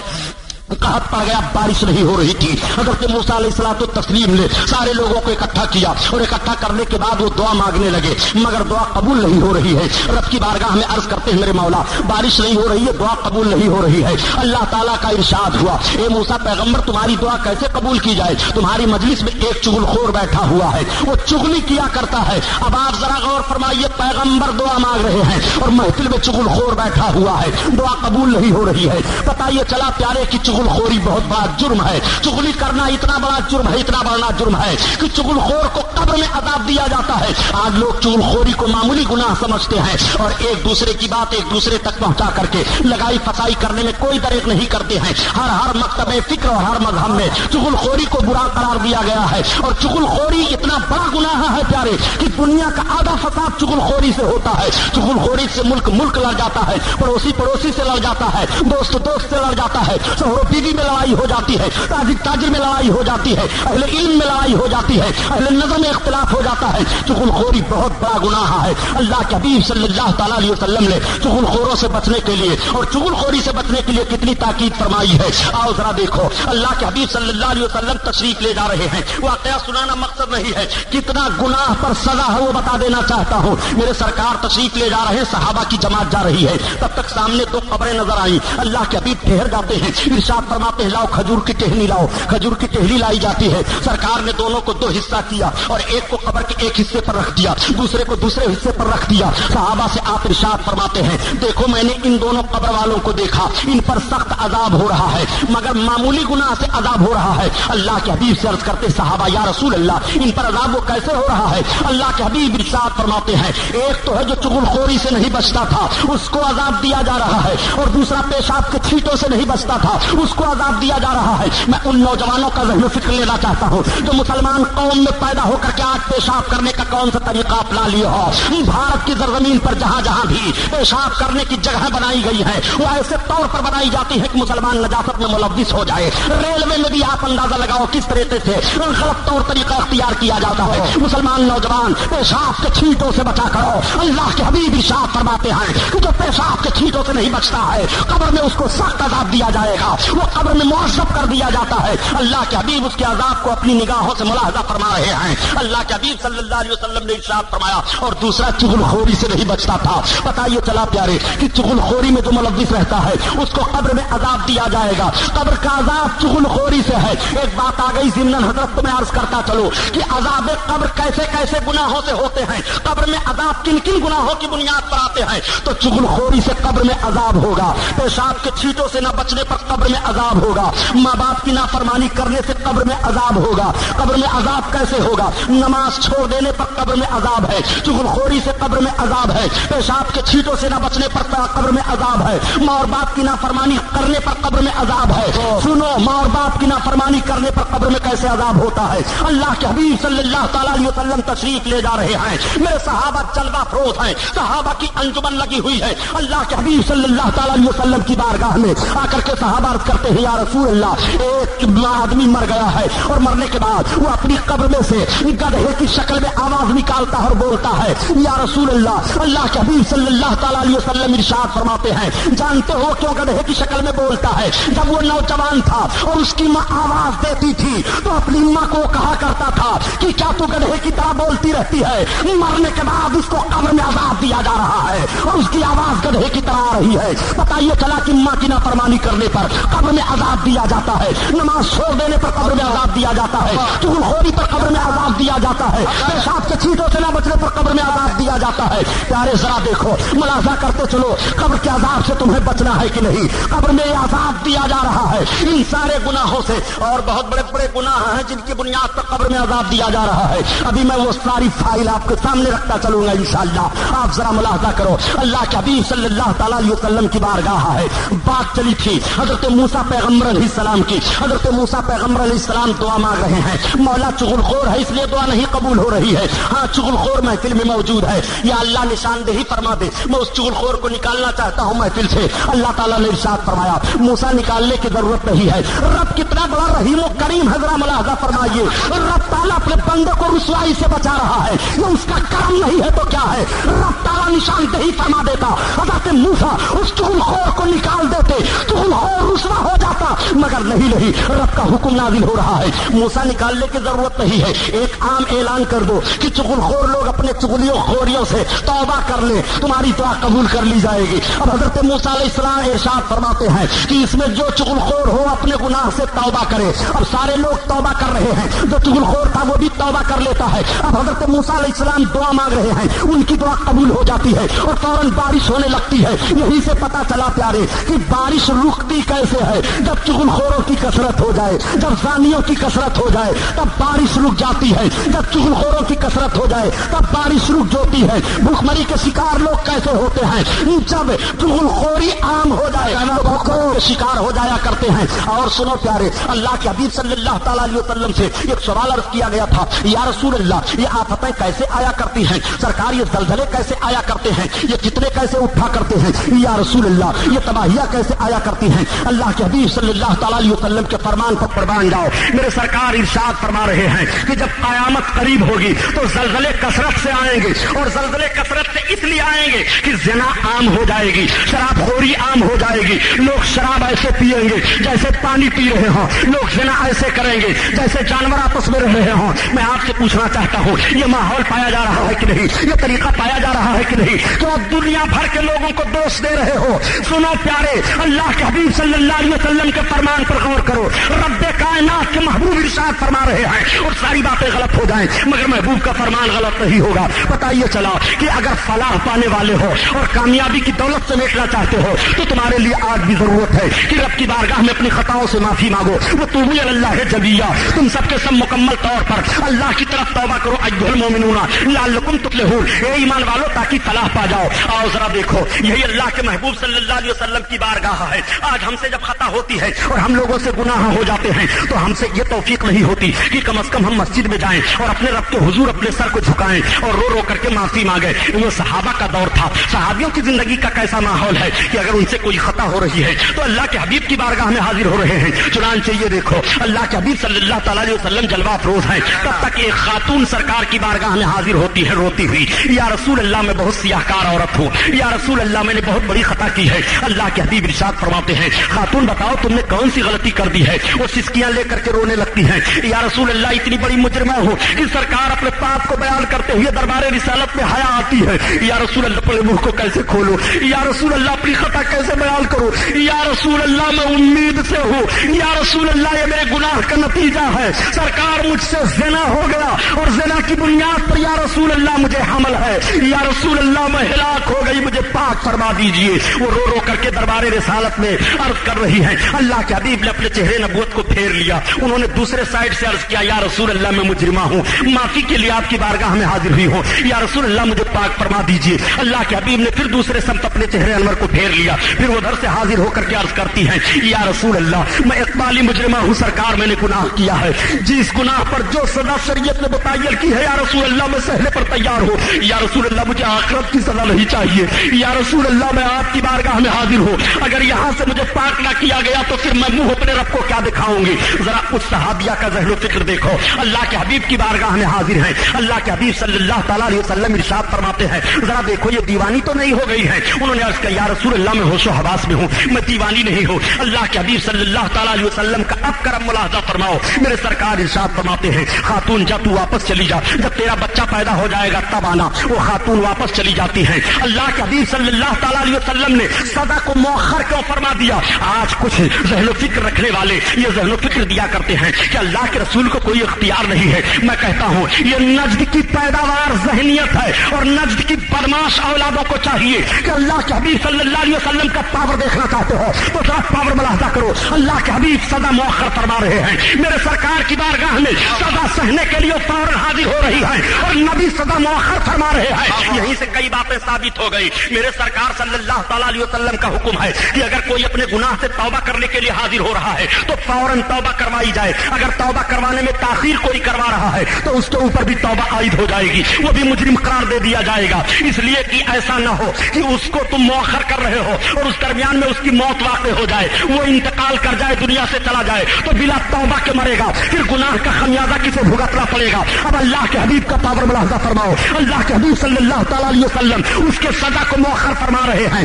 قحط پڑ گیا، بارش نہیں ہو رہی تھی۔ حضرت موسیٰ علیہ الصلوۃ والتسلیم نے سارے لوگوں کو اکٹھا کیا اور اکٹھا کرنے کے بعد وہ دعا مانگنے لگے، مگر دعا قبول نہیں ہو رہی ہے۔ رب کی بارگاہ میں عرض کرتے ہیں میرے مولا بارش نہیں ہو رہی ہے، دعا قبول نہیں ہو رہی ہے۔ اللہ تعالیٰ کا ارشاد ہوا، اے موسیٰ پیغمبر تمہاری دعا کیسے قبول کی جائے؟ تمہاری مجلس میں ایک چغل خور بیٹھا ہوا ہے، وہ چغلی کیا کرتا ہے۔ اب آپ ذرا غور فرمائیے، پیغمبر دعا مانگ رہے ہیں اور محفل میں چغل خور بیٹھا ہوا ہے، دعا قبول نہیں ہو رہی ہے۔ پتہ یہ چلا پیارے کی چغل خوری بہت بڑا جرم ہے، چغلی کرنا اتنا بڑا جرم ہے، اتنا بڑا جرم ہے کہ چغل خور کو قبر میں عذاب دیا جاتا ہے۔ آج لوگ چغل خوری کو معمولی گناہ سمجھتے ہیں اور ایک دوسرے کی بات ایک دوسرے تک پہنچا کر کے لگائی فسائی کرنے میں کوئی دریغ نہیں کرتے ہیں۔ ہر مکتب فکر اور ہر مذہب میں چغل خوری کو برا قرار دیا گیا ہے اور چغل خوری اتنا بڑا گناہ ہے پیارے کہ دنیا کا آدھا فساد چغل خوری سے ہوتا ہے۔ چغل خوری سے ملک لڑ جاتا ہے، پڑوسی سے لڑ جاتا ہے، دوست سے لڑ جاتا ہے، شوہر بیوی میں لڑائی ہو جاتی ہے، تاجر میں لڑائی ہو جاتی ہے، اہل علم میں لڑائی ہو جاتی ہے، اہل نظر میں اختلاف ہو جاتا ہے۔ چغل خوری بہت بڑا گناہ ہے۔ اللہ کے حبیب صلی اللہ تعالیٰ علیہ وسلم نے چغل خوروں سے بچنے کے لیے اور چغل خوری سے بچنے کے لیے کتنی تاکید فرمائی ہے۔ آؤ ذرا دیکھو، اللہ کے حبیب صلی اللہ علیہ وسلم تشریف لے جا رہے ہیں۔ واقعہ سنانا مقصد نہیں ہے، کتنا گناہ پر سزا ہے وہ بتا دینا چاہتا ہوں۔ میرے سرکار تشریف لے جا رہے ہیں، صحابہ کی جماعت جا رہی ہے، تب تک سامنے دو قبریں نظر آئیں۔ اللہ کے حبیب ٹھہر جاتے ہیں، ارشاد فرماتے ہیں لاؤ کھجور کی ٹہنی لاؤ۔ کھجور کی ٹہنی لائی جاتی ہے، سرکار نے دونوں کو دو حصہ کیا اور ایک کو قبر کے ایک حصے پر رکھ دیا، دوسرے کو دوسرے حصے پر رکھ دیا۔ صحابہ سے آپ ارشاد فرماتے ہیں دیکھو میں نے ان دونوں قبر والوں کو دیکھا، ان پر سخت عذاب ہو رہا ہے مگر معمولی گناہ سے عذاب ہو رہا ہے۔ اللہ کے حبیب سے عرض کرتے صحابہ یا رسول اللہ ان پر عذاب وہ کیسے ہو رہا ہے؟ اللہ کے حبیب ارشاد فرماتے ہیں ایک تو ہے جو چغل خوری سے نہیں بچتا تھا اس کو عذاب دیا جا رہا ہے، اور دوسرا پیشاب کے چھینٹوں سے نہیں بچتا تھا اس کو عذاب دیا جا رہا ہے۔ میں ان نوجوانوں کا ذہن و فکر لینا چاہتا ہوں جو مسلمان قوم میں پیدا ہو کر کے آج پیشاب کرنے کا کون سا طریقہ اپنا لیے ہو۔ بھارت کی زرزمین پر جہاں جہاں بھی پیشاب کرنے کی جگہ بنائی گئی ہے وہ ایسے طور پر بنائی جاتی ہے کہ مسلمان نجاست میں ملوث ہو جائے۔ ریلوے میں بھی آپ اندازہ لگاؤ کس طریقے سے غلط طور طریقہ اختیار کیا جاتا ہے۔ مسلمان نوجوان پیشاب کے چھینٹوں سے بچا کرو۔ اللہ کے حبیب ارشاد فرماتے ہیں کہ جو پیشاب کے چھینٹوں سے نہیں بچتا ہے قبر میں اس کو سخت عذاب دیا جائے گا، وہ قبر میں معذب کر دیا جاتا ہے۔ اللہ کے حبیب اس کے عذاب کو اپنی نگاہوں سے ملاحظہ فرما رہے ہیں۔ اللہ کے حبیب صلی اللہ علیہ وسلم نے ارشاد فرمایا اور دوسرا چغل خوری سے نہیں بچتا تھا۔ پتہ یہ چلا پیارے کہ چغل خوری میں جو ملوث رہتا ہے اس کو قبر میں عذاب دیا جائے گا۔ قبر کا عذاب چغل خوری سے ہے۔ ایک بات آ گئی ضمن حضرت تمہیں عرض کرتا چلو کہ عذاب قبر کیسے کیسے گناہوں سے ہوتے ہیں، قبر میں عذاب کن کن گناہوں کی بنیاد پر آتے ہیں۔ تو چغل خوری سے قبر میں عذاب ہوگا، پیشاب کے چھینٹوں سے نہ بچنے پر قبر میں عذاب ہوگا، ماں باپ کی نافرمانی کرنے سے قبر میں عذاب ہوگا۔ قبر میں عذاب کیسے ہوگا؟ نماز چھوڑ دینے پر قبر میں عذاب ہے، چغل خوری سے قبر میں عذاب ہے، پیشاب کے چھینٹوں سے نہ بچنے پر قبر میں عذاب ہے، ماں اور باپ کی نافرمانی کرنے پر قبر میں عذاب ہے۔ سنو، ماں اور باپ کی نافرمانی کرنے پر قبر میں کیسے عذاب ہوتا ہے۔ اللہ کے حبیب صلی اللہ تعالیٰ علیہ وسلم تشریف لے جا رہے ہیں، میرے صحابہ جلوہ فروز ہیں، صحابہ کی انجمن لگی ہوئی ہے۔ اللہ کے حبیب صلی اللہ تعالیٰ علیہ وسلم کی بارگاہ میں آ کر کے صحابہ عرض کرتے ہیں یا رسول اللہ ایک آدمی مر گیا ہے اور مرنے کے بعد وہ اپنی قبر میں سے گدھے کی شکل میں آواز نکالتا ہے اور بولتا ہے یا رسول اللہ۔ اللہ کے حبیب صلی اللہ تعالیٰ علیہ وسلم ارشاد فرماتے ہیں جانتے ہو کیوں گدھے کی شکل میں بولتا ہے؟ جب وہ نوجوان تھا اور اس کی ماں آواز دیتی تھی تو اپنی ماں کو کہا کرتا تھا کہ کیا تو گدھے کی طرح بولتی رہتی ہے؟ مرنے کے بعد اس کو قبر میں عذاب دیا جا رہا ہے اور اس کی آواز گدھے کی طرح آ رہی ہے۔ پتہ یہ چلا کہ ماں کی نافرمانی کرنے پر قبر میں عذاب دیا جاتا ہے، نماز چھوڑ دینے پر قبر میں عذاب دیا جاتا ہے، چغل خوری پر قبر میں عذاب دیا جاتا ہے، پیشاب کے چھینٹوں سے نہ بچنے پر قبر میں عذاب دیا جاتا ہے۔ پیارے ذرا دیکھو، ملاحظہ کرتے چلو قبر کے عذاب سے تمہیں بچنا ہے کہ نہیں؟ قبر میں عذاب دیا جا رہا ہے ان سارے گناہوں سے، اور بہت بڑے بڑے گناہ ہیں جن کی بنیاد پر قبر میں عذاب دیا جا رہا ہے۔ ابھی میں وہ ساری فائل آپ کے سامنے رکھتا چلوں گا انشاءاللہ، آپ ذرا ملاحظہ کرو۔ اللہ کے حبیب صلی اللہ تعالیٰ علیہ وسلم کی بارگاہ ہے، بات چلی تھی حضرت موسیٰ پیغمبر علیہ السلام کی۔ حضرت موسیٰ پیغمبر علیہ السلام دعا مانگ رہے ہیں، مولا چغل خور ہے اس لیے دعا نہیں قبول ہو رہی ہے۔ ہاں چغل خور محفل میں موجود ہے، یا اللہ نشاندہی فرما دے، میں اس چغل خور کو نکالنا چاہتا ہوں محفل سے۔ اللہ تعالیٰ نے ارشاد فرمایا موسیٰ نکالنے کی ضرورت نہیں ہے، رب کتنا بڑا رحیم و کریم ہے، ذرا ملاحظہ فرمائیے۔ رب تعالیٰ اپنے بندے کو رسوائی سے بچا رہا ہے، یہ اس کا کرم نہیں ہے تو کیا ہے؟ رب تعالیٰ نشاندہی فرما دیتا، حضرت موسیٰ اس چغل خور کو نکال دیتے، چغل خور رسوا ہو جاتا، مگر نہیں رب کا حکم نازل ہو رہا ہے، موسیٰ نکالنے کی ضرورت نہیں ہے، ایک عام اعلان کر دو کہ چغل خور لوگ اپنے چغلیوں خوریوں سے توبہ کر لیں، تمہاری دعا قبول کر لی جائے گی۔ اب حضرت موسیٰ علیہ السلام ارشاد فرماتے ہیں کہ اس میں جو چغل خور ہو اپنے گناہ سے توبہ کرے۔ اب سارے لوگ توبہ کر رہے ہیں، جو چغل خور تھا وہ بھی توبہ کر لیتا ہے۔ اب حضرت موسیٰ علیہ السلام دعا مانگ رہے ہیں، ان کی دعا قبول ہو جاتی ہے اور فوراً بارش ہونے لگتی ہے۔ یہیں سے پتہ چلا پیارے کہ بارش رکتی کیسے ہے؟ جب چغل خوروں کی کثرت ہو جائے، جب زانیوں کی کثرت ہو جائے تب بارش رک جاتی ہے، جب چغل خوروں کی کثرت ہو جائے تب بارش رک جاتی ہے۔ بھوک مری کے شکار لوگ کیسے ہوتے ہیں؟ جب چغل خوری عام ہو جائے بھوک کے شکار ہو جایا کرتے ہیں۔ اور سنو پیارے، اللہ کے حبیب صلی اللہ تعالیٰ علیہ وسلم سے ایک سوال عرض کیا گیا تھا، یا رسول اللہ یہ آفتیں کیسے آیا کرتی ہیں؟ سرکار یہ زلزلے کیسے آیا کرتے ہیں؟ یہ فتنے کیسے اٹھا کرتے ہیں؟ یا رسول اللہ یہ تباہیاں کیسے آیا کرتی ہیں؟ اللہ کے کے حبیب صلی اللہ تعالی علیہ وسلم کے فرمان پر قربان جاؤ. میرے سرکار ارشاد فرما رہے ہیں کہ جب قیامت قریب ہوگی تو زلزلے کثرت سے آئیں گے, اور زلزلے کثرت سے اس لیے آئیں گے کہ زنا عام ہو جائے گی, شراب خوری عام ہو جائے گی. لوگ شراب ایسے پیئیں گے جیسے پانی پی رہے ہوں, لوگ زنا ایسے کریں گے جیسے جانور آپس میں رہ رہے ہوں. میں آپ سے پوچھنا چاہتا ہوں, یہ ماحول پایا جا رہا ہے کہ نہیں؟ یہ طریقہ پایا جا رہا ہے کہ نہیں؟ تو اب دنیا بھر کے لوگوں کو دوست دے رہے ہو. سنو پیارے, اللہ کے حبیب صلی اللہ علیہ وسلم کے فرمان پر غور کرو. رب کائنات کے محبوب ارشاد فرما رہے ہیں, اور ساری باتیں غلط ہو جائیں مگر محبوب کا فرمان غلط نہیں ہوگا. پتہ یہ چلا کہ اگر فلاح پانے والے ہو اور کامیابی کی دولت سمیٹنا چاہتے ہو تو تمہارے لیے آج بھی ضرورت ہے کہ رب کی بارگاہ میں اپنی خطاؤں سے معافی مانگو. وہ توبوا الی اللہ جمیعا, تم سب کے سب مکمل طور پر اللہ کی طرف توبہ کرو. ایھا المؤمنون لعلکم تفلحون, اے ایمان والو تاکہ فلاح پا جاؤ. آؤ ذرا دیکھو, یہی اللہ کے محبوب صلی اللہ علیہ وسلم کی بارگاہ ہے. آج ہم سے جب خطا ہوتی ہے اور ہم لوگوں سے گناہ ہو جاتے ہیں تو ہم سے یہ توفیق نہیں ہوتی کہ کم از کم ہم مسجد میں جائیں اور اپنے رب کے حضور اپنے سر کو جھکائیں اور رو رو کر کے معافی مانگیں. وہ صحابہ کا دور تھا. صحابیوں کی زندگی کا کیسا ماحول ہے کہ اگر ان سے کوئی خطا ہو رہی ہے تو اللہ کے حبیب کی بارگاہ میں حاضر ہو رہے ہیں. چنانچہ یہ دیکھو, اللہ کے حبیب صلی اللہ تعالی علیہ وسلم جلوہ افروز ہیں, تب تک ایک خاتون سرکار کی بارگاہ میں حاضر ہوتی ہے روتی ہوئی. یا رسول اللہ, میں بہت سیاہ کار عورت ہوں. یا رسول اللہ, میں نے بہت بڑی خطا کی ہے. اللہ کے حبیب ارشاد فرماتے ہیں, خاتون بتاؤ تم نے کون سی غلطی کر دی ہے؟ وہ سسکیاں لے کر کے رونے لگتی ہیں. یا رسول اللہ, اتنی بڑی مجرمہ ہوں کہ سرکار اپنے پاپ کو بیان کرتے ہوئے دربار رسالت میں حیا آتی ہے. یا رسول اللہ, اپنے منہ کو کیسے کھولو؟ یا رسول اللہ, اپنی خطا کیسے بیان کرو؟ یا رسول اللہ, میں امید سے ہوں. یا رسول اللہ, یہ میرے گناہ کا نتیجہ ہے. سرکار مجھ سے زنا ہو گیا اور زنا کی بنیاد پر یا رسول اللہ مجھے حمل ہے. یا رسول اللہ, میں ہلاک ہو گئی, مجھے پاک فرما دیجئے. وہ رو رو کر کے دربار رسالت میں عرض کر رہی ہیں. اللہ کے حبیب نے اپنے چہرے نبوت کو پھیر لیا. انہوں نے دوسرے سائڈ سے عرض کیا, یا رسول اللہ, میں مجرمہ ہوں, معافی کے لیے آپ کی بارگاہ میں حاضر ہوئی ہوں. یا رسول اللہ, مجھے پاک فرما دیجئے. اللہ کے حبیب نے پھر دوسرے سمت اپنے چہرے انور کو پھیر لیا. پھر وہ ادھر سے حاضر ہو کر کے عرض کرتی ہیں, یا رسول اللہ, میں اقبالی مجرمہ ہوں. سرکار, میں نے گناہ کیا ہے. جس گناہ پر جو سزا شریعت نے متعین کی ہے یا رسول اللہ, میں سہنے پر تیار ہوں. یا رسول اللہ, مجھے آخرت کی سزا نہیں چاہیے. یا رسول اللہ, میں آپ کی بارگاہ میں حاضر ہوں. اگر یہاں سے مجھے پاک نہ کیا گیا تو پھر میں منہ اپنے رب کو کیا دکھاؤں گی؟ ذرا اس صحابیہ کا ذہن و فکر دیکھو. اللہ کے حبیب کی بارگاہ میں حاضر ہیں. اللہ کے حبیب صلی اللہ تعالیٰ علیہ وسلم ارشاد فرماتے ہیں, ذرا دیکھو یہ دیوانی تو نہیں ہو گئی ہے؟ انہوں نے عرض کیا, یا رسول اللہ, میں ہوش و حواس میں ہوں, میں دیوانی نہیں ہوں. اللہ کے حبیب صلی اللہ تعالیٰ علیہ وسلم کا اب کرم ملاحظہ فرماؤ. میرے سرکار ارشاد فرماتے ہیں, خاتون جا, تو واپس چلی جا, جب تیرا بچہ پیدا ہو جائے گا تب آنا. وہ خاتون واپس چلی جاتی ہیں. اللہ کے حبیب صلی اللہ تعالیٰ علیہ وسلم نے سزا کو مؤخر کیوں فرما دیا؟ آج کچھ ذہن و فکر رکھنے والے یہ ذہن و فکر دیا کرتے ہیں کہ اللہ کے رسول کو کوئی اختیار نہیں ہے. میں کہتا ہوں, یہ نجد کی پیداوار ذہنیت ہے, اور نجد کی بدماش اولادوں کو چاہیے کہ اللہ کے حبیب صلی اللہ علیہ وسلم کا پاور دیکھنا چاہتے ہو تو ذرا پاور ملاحظہ کرو. اللہ کے حبیب سزا مؤخر فرما رہے ہیں. میرے سرکار کی بارگاہ میں سزا سہنے کے لیے فوراً حاضر ہو رہی ہے, اور نبی سزا مؤخر فرما رہے ہیں. یہیں سے کئی باتیں ثابت ہو گئی. میرے سرکار صلی اللہ تعالیٰ علیہ وسلم کا حکم ہے کہ اگر کوئی اپنے گناہ سے توبہ کرنے کے لیے حاضر ہو رہا ہے تو فوراً توبہ کروائی جائے. اگر توبہ کروانے میں تاخیر کوئی کروا رہا ہے تو اس کے اوپر بھی توبہ عائد ہو جائے گی, وہ بھی مجرم قرار دے دیا جائے گا. اس لیے کہ ایسا نہ ہو کہ اس کو تم مؤخر کر رہے ہو اور اس درمیان میں اس کی موت واقع ہو جائے, وہ انتقال کر جائے, دنیا سے چلا جائے تو بلا توبہ کے مرے گا, پھر گناہ کا خمیازہ کسے بھگتنا پڑے گا. اب اللہ کے حبیب کا پاور ملاحظہ فرماؤ. اللہ کے حبیب صلی اللہ تعالیٰ علیہ وسلم اس کے سزا کو مؤخر فرما رہے ہیں.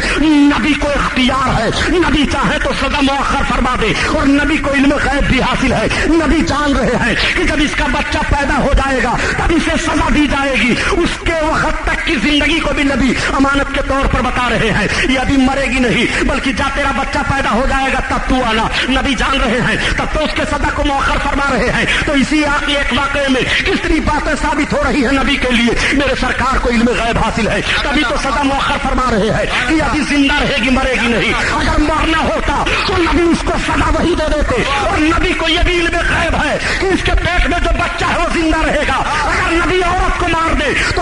نبی کو اختیار ہے, نبی چاہے تو سزا مؤخر فرما دے, اور نبی کو علم غیب بھی حاصل ہے. نبی جان رہے ہیں کہ جب اس کا بچہ پیدا ہو جائے گا تب اسے سزا دی جائے گی. اس کے وقت تک کی زندگی کو بھی نبی امانت کے طور پر بتا رہے ہیں. یہ ابھی مرے گی نہیں, بلکہ جب تیرا بچہ پیدا ہو جائے گا تب تو آنا. نبی جان رہے ہیں, تب تو اس کے سزا کو مؤخر فرما رہے ہیں. تو اسی ایک واقعے میں کتنی باتیں ثابت ہو رہی ہیں نبی کے لیے. میرے سرکار کو علم غیب حاصل ہے, تبھی تو سزا مؤخر فرما رہے ہیں کہ ابھی زندہ رہے گی, مرے گی نہیں. اگر مرنا ہوتا تو نبی اس کو سزا وہی دے دیتے, اور نبی کو یہ بھی علم غیب ہے کہ اس کے پیٹ میں جو بچہ ہے وہ زندہ رہے گا. اگر نبی عورت کو مار دے تو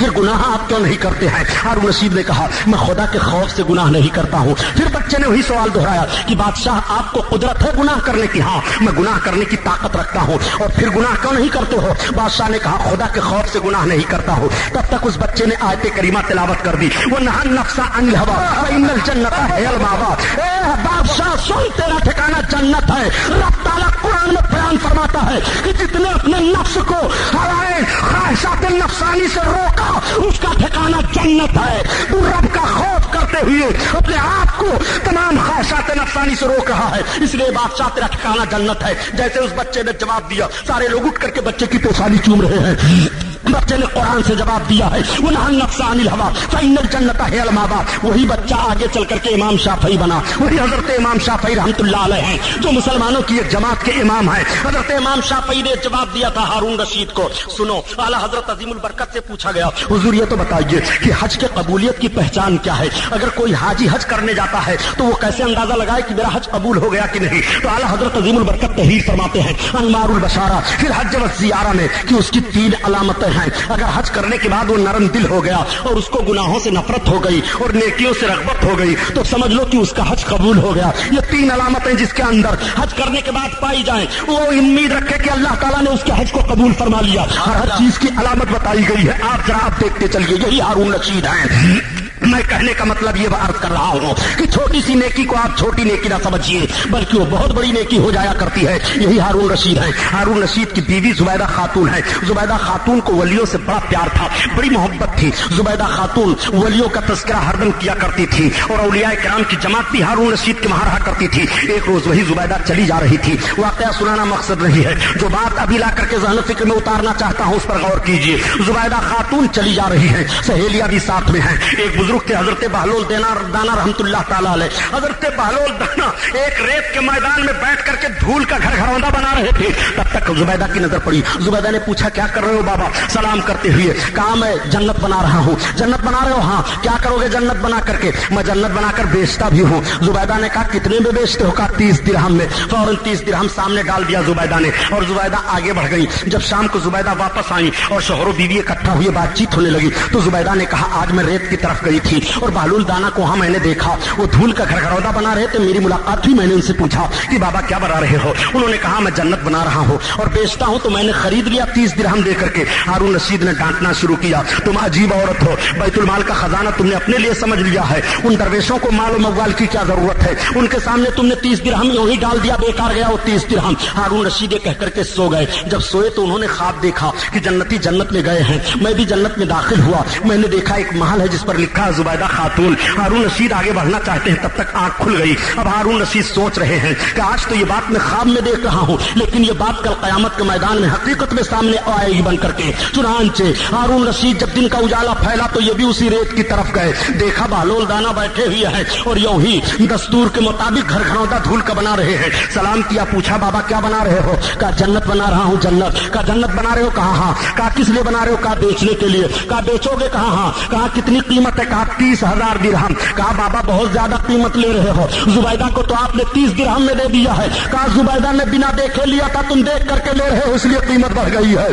پھر گناہ آپ کیوں نہیں کرتے ہیں؟ ہارون رشید نے کہا میں خدا کے خوف سے گناہ نہیں کرتا ہوں۔ پھر بچے نے وہی سوال دہرایا کہ بادشاہ آپ کو قدرت ہے گناہ کرنے کی؟ ہاں میں گناہ کرنے کی طاقت رکھتا ہوں۔ اور پھر گناہ کیوں نہیں کرتے ہو؟ بادشاہ نے کہا خدا کے خوف سے گناہ نہیں کرتا ہوں۔ تب تک اس بچے نے آیت کریمہ تلاوت کر دی، وَنَهَى النَّفْسَ عَنِ الْهَوَىٰ فَإِنَّ الْجَنَّةَ هِيَ الْمَأْوَىٰ۔ اے بادشاہ سن، تیرا ٹھکانہ جنت ہے۔ رب تعالیٰ قرآن میں بیان فرماتا ہے کہ جتنے اپنے نفس کو ہوائے خواہشات نفسانی سے روکا اس کا ٹھکانہ جنت ہے۔ تو رب کا خوف کرتے ہوئے اپنے آپ کو تمام خواہشات نفسانی سے روک رہا ہے، اس لیے بادشاہ تیرا ٹھکانہ جنت ہے۔ جیسے اس بچے نے جواب دیا، سارے لوگ اٹھ کر کے بچے کی پیشانی چوم رہے ہیں۔ بچے نے قرآن سے جواب دیا ہے، وَنَهَى النَّفْسَ عَنِ الْهَوَىٰ فَإِنَّ الْجَنَّةَ هِيَ الْمَأْوَىٰ۔ وہی بچہ آگے چل کر کے امام شافعی بنا، وہی حضرت امام شافعی رحمۃ اللہ علیہ ہیں جو مسلمانوں کی ایک جماعت کے امام ہیں۔ حضرت امام شافعی نے جواب دیا تھا ہارون رشید کو۔ سنو، اعلیٰ حضرت عظیم البرکت سے پوچھا گیا، حضور یہ تو بتائیے کہ حج کے قبولیت کی پہچان کیا ہے؟ اگر کوئی حاجی حج کرنے جاتا ہے تو وہ کیسے اندازہ لگائے کہ میرا حج قبول ہو گیا کہ نہیں؟ تو اعلیٰ حضرت عظیم البرکت تحریر فرماتے ہیں انوار البشارہ فی الحج والزیارہ میں کہ اس کی 3 علامتیں ہیں۔ اگر حج کرنے کے بعد وہ نرم دل ہو گیا اور اس کو گناہوں سے نفرت ہو گئی اور نیکیوں سے رغبت ہو گئی تو سمجھ لو کہ اس کا حج قبول ہو گیا۔ یہ 3 علامتیں جس کے اندر حج کرنے کے بعد پائی جائیں وہ امید رکھے کہ اللہ تعالیٰ نے اس کے حج کو قبول فرما لیا۔ ہر چیز کی علامت بتائی گئی ہے، آپ ذرا آپ دیکھتے چلیے، یہی ہارون رشید ہیں۔ میں کہنے کا مطلب یہ عرض کر رہا ہوں کہ چھوٹی سی نیکی کو آپ چھوٹی نیکی نہ سمجھیے بلکہ وہ بہت بڑی نیکی ہو جایا کرتی ہے۔ یہی ہارون رشید ہیں۔ ہارون رشید کی بیوی زبیدہ خاتون ہے۔ زبیدہ خاتون کو ولیوں سے بڑا پیار تھا، بڑی محبت تھی۔ زبیدہ خاتون ولیوں کا تذکرہ ہر دم کیا کرتی تھی اور اولیاء کرام کی جماعت بھی ہارون رشید کے وہاں رہا کرتی تھی۔ ایک روز وہی زبیدہ چلی جا رہی تھی، واقعہ سنانا مقصد نہیں ہے، جو بات ابھی لا کر کے ذہن و فکر میں اتارنا چاہتا ہوں اس پر غور کیجیے۔ زبیدہ خاتون چلی جا رہی ہے، سہیلیاں بھی ساتھ میں ہیں۔ ایک بزرگ تھے حضرت بہلول دانا رحمت اللہ تعالیٰ علیہ۔ حضرت بہلول دانا ایک ریت کے میدان میں بیٹھ کر کے دھول کا گھر گھروندہ بنا رہے تھے۔ تب تک زبیدہ کی نظر پڑی۔ زبیدہ نے پوچھا کیا کر رہے ہو بابا؟ سلام کرتے ہوئے کہا میں جنت بنا رہا ہوں۔ جنت بنا رہے ہو؟ ہاں۔ کیا کرو گے جنت بنا کر کے؟ میں جنت بنا کر بیچتا بھی ہوں۔ زبیدہ نے کہا کتنے میں بیچتے ہو؟ کہا 30 درہم میں۔ فوراً 30 درہم سامنے ڈال دیا زبیدہ نے اور زبیدہ آگے بڑھ گئی۔ جب شام کو زبیدہ واپس آئی اور شوہر و بیوی اکٹھا ہوئے بات چیت ہونے لگی تو زبیدہ نے کہا آج میں ریت کی طرف گئی تھی اور بہلول دانا کو وہاں میں نے دیکھا، وہ دھول کا گھر گھروندہ بنا رہے تھے، میری ملاقات ہوئی۔ میں نے ان سے پوچھا کہ بابا کیا بنا رہے ہو؟ انہوں نے کہا میں جنت بنا رہا ہوں اور بیچتا ہوں، تو میں نے خرید لیا 30 درہم دے کر کے۔ ہارون رشید نے ڈانٹنا شروع کیا، تم عجیب عورت ہو، بیت المال کا خزانہ تم نے اپنے لیے سمجھ لیا ہے، ان درویشوں کو مال و موال کی کیا ضرورت ہے؟ ان کے سامنے تم نے 30 درہم یوں ہی ڈال دیا، بیکار گیا وہ 30 درہم۔ ہارون رشید کہہ کر کے سو گئے۔ جب سوئے تو انہوں نے خواب دیکھا کہ جنتی جنت میں گئے ہیں، میں بھی جنت میں داخل ہوا۔ میں نے دیکھا ایک محل ہے جس پر لکھا ہے زبیدہ خاتون۔ ہارون رشید آگے بڑھنا چاہتے ہیں، تب تک آنکھ کھل گئی۔ اب ہارون رشید سوچ رہے ہیں کہ آج تو یہ بات میں خواب میں دیکھ رہا ہوں لیکن یہ بات کل قیامت کے میدان میں حقیقت میں سامنے آئے گی بن کر کے۔ چنانچہ ہارون رشید جب دن کا اجالا پھیلا تو یہ بھی اسی ریت کی طرف گئے۔ دیکھا بہلول دانا بیٹھے ہوئے ہیں اور یوں ہی دستور کے مطابق گھر گھروندہ دھول کا بنا رہے ہیں۔ سلام کیا، پوچھا بابا کیا بنا رہے ہو؟ کہا جنت بنا رہا ہوں۔ جنت؟ کہا جنت بنا رہے ہو؟ کہا ہاں۔ کہا کس لیے بنا رہے ہو؟ کہا بیچنے کے لیے۔ کہا بیچو گے؟ کہا ہاں۔ کہا کتنی قیمت ہے؟ کہا 30,000 درہم۔ کہا بابا بہت زیادہ قیمت لے رہے ہو، زبیدہ کو تو آپ نے 30 درہم میں دے دیا ہے۔ کہا زبیدہ نے بنا دیکھے لیا تھا، تم دیکھ کر کے لے رہے ہو اس لیے قیمت بڑھ گئی ہے۔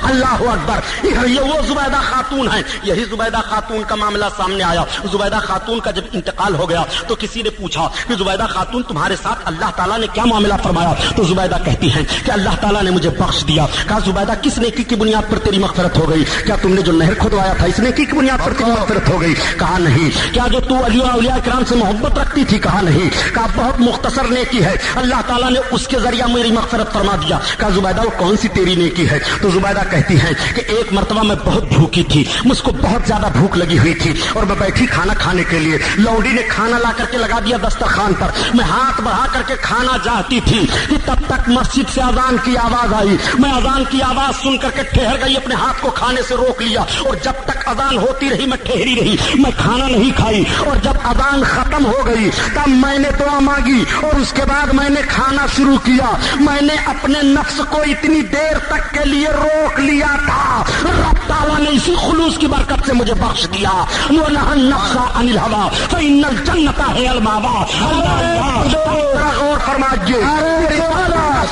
اللہ اکبر، یہ وہ زبیدہ خاتون ہیں۔ یہی زبیدہ خاتون کا معاملہ سامنے آیا۔ زبیدہ خاتون کا جب انتقال ہو گیا تو کسی نے پوچھا کہ زبیدہ خاتون تمہارے ساتھ اللہ تعالیٰ نے کیا معاملہ فرمایا؟ تو زبیدہ کہتی ہیں کہ اللہ تعالیٰ نے مجھے بخش دیا۔ کہا زبیدہ کس نیکی کی بنیاد پر تیری مغفرت ہو گئی؟ کیا تم نے جو نہر کھدوایا تھا اس نیکی کی بنیاد پر تیری مغفرت ہو گئی؟ کہا نہیں۔ کیا جو تو اولیاء کرام سے محبت رکھتی تھی؟ کہا نہیں۔ کہا بہت مختصر نیکی ہے، اللہ تعالیٰ نے اس کے ذریعہ میری مغفرت فرما دیا۔ کہا زبیدہ وہ کون سی تیری نیکی ہے؟ تو زبیدہ کہتی ہیں کہ ایک مرتبہ میں بہت بھوکی تھی، مجھ کو بہت زیادہ بھوک لگی ہوئی تھی اور میں بیٹھی کھانا کھانے کے لیے، لوڈی نے کھانا لا کر کے لگا دیا دسترخوان پر، میں ہاتھ بڑھا کر کے کھانا چاہتی تھی کہ تب تک مسجد سے اذان کی آواز آئی۔ میں اذان کی آواز سن کر کے ٹھہر گئی، اپنے ہاتھ کو کھانے سے روک لیا اور جب تک اذان ہوتی رہی میں ٹھہری رہی، میں کھانا نہیں کھائی اور جب اذان ختم ہو گئی تب میں نے دعا مانگی اور اس کے بعد میں نے کھانا شروع کیا۔ میں نے اپنے نفس کو اتنی دیر تک کے لیے روک لیا تھا، رب تعالیٰ نے اسی خلوص کی برکت سے مجھے بخش دیا۔ وَنَهَى النَّفْسَ عَنِ الْهَوَىٰ فَإِنَّ الْجَنَّةَ هِيَ الْمَأْوَىٰ۔ غور فرمائیے،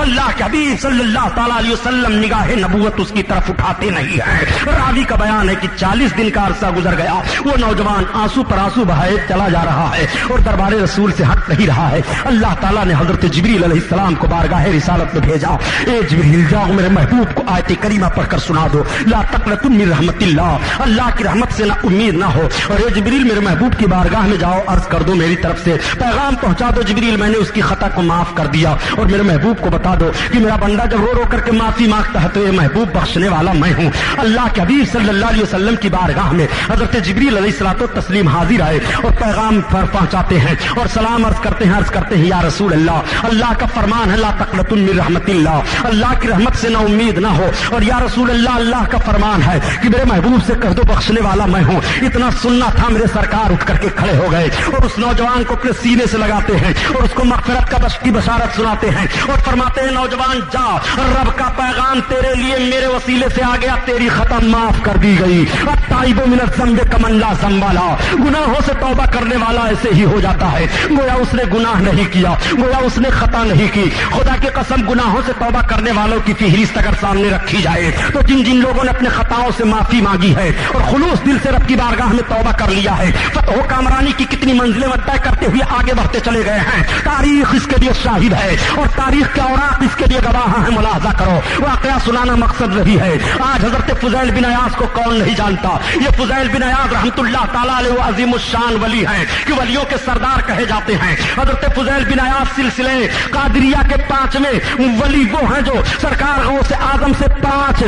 اللہ کے حبیب صلی اللہ تعالیٰ علیہ وسلم نگاہ نبوت اس کی طرف اٹھاتے نہیں ہیں۔ راوی کا بیان ہے کہ 40 دن کا عرصہ گزر گیا، وہ نوجوان آنسو پر آنسو بہائے چلا جا رہا ہے اور دربار رسول سے ہٹ نہیں رہا ہے۔ اللہ تعالیٰ نے حضرت جبریل علیہ السلام کو بارگاہ رسالت میں بھیجا، اے جبریل جاؤ میرے محبوب کو آیت کریمہ پڑھ کر سنا دو، لا تقنطوا من رحمت اللہ، اللہ کی رحمت سے نہ امید نہ ہو، اور اے جبریل میرے محبوب کی بارگاہ میں جاؤ، عرض کر دو میری طرف سے پیغام پہنچا دو جبریل میں نے اس کی خطا کو معاف کر دیا، اور میرے محبوب کو بتا دو کہ میرا بندہ جب رو رو کر کے معافی مانگتا ہے تو یہ محبوب بخشنے والا میں ہوں۔ اللہ کے حبیب صلی اللہ علیہ وسلم کی بارگاہ میں حضرت جبریل علیہ الصلوۃ والتسلیم حاضر آئے اور پیغام پہنچاتے ہیں اور سلام عرض کرتے ہیں یا رسول اللہ، اللہ کا فرمان ہے لا تقنطوا من رحمت اللہ، اللہ کی رحمت سے نہ امید نہ ہو، اور یا رسول اللہ اللہ کا فرمان ہے کہ میرے محبوب سے کہہ دو بخشنے والا میں ہوں۔ اتنا سننا تھا، میرے سرکار اٹھ کر کے کھڑے ہو گئے اور اس نوجوان کو اپنے سینے سے لگاتے ہیں اور اس کو مغفرت کی بشارت سناتے ہیں اور فرماتے ہیں نوجوان جا، رب کا پیغام تیرے لیے میرے وسیلے سے آ گیا، تیری خطا معاف کر دی گئی۔ التائب من الذنب کمن لا ذنب لہ، گناہوں سے توبہ کرنے والا ایسے ہی ہو جاتا ہے گویا اس نے گناہ نہیں کیا، گویا اس نے خطا نہیں کی۔ خدا کی قسم گناہوں سے توبہ کرنے والوں کی فہرست اگر سامنے رکھی جائے تو جن جن لوگوں نے اپنے خطاؤں سے معافی مانگی ہے اور خلوص دل سے رب کی بارگاہ میں توبہ کر لیا ہے، فتح و کامرانی کی کتنی منزلیں طے کرتے ہوئے آگے بڑھتے چلے گئے ہیں۔ تاریخ اس کے لیے شاہد ہے اور تاریخ کے اوراق اس کے لیے گواہ ہیں، ملاحظہ کرو۔ واقعہ سنانا مقصد رہی ہے۔ آج حضرت فضیل بن عیاض کو کون نہیں جانتا؟ یہ فضیل بن عیاض رحمۃ اللہ تعالیٰ علیہ وہ عظیم الشان ولی ہیں کہ ولیوں کے سردار کہے جاتے ہیں۔ حضرت فضیل بن عیاض سلسلے قادریہ کے 5ویں ولی وہ ہیں جو سرکار غوث اعظم سے 5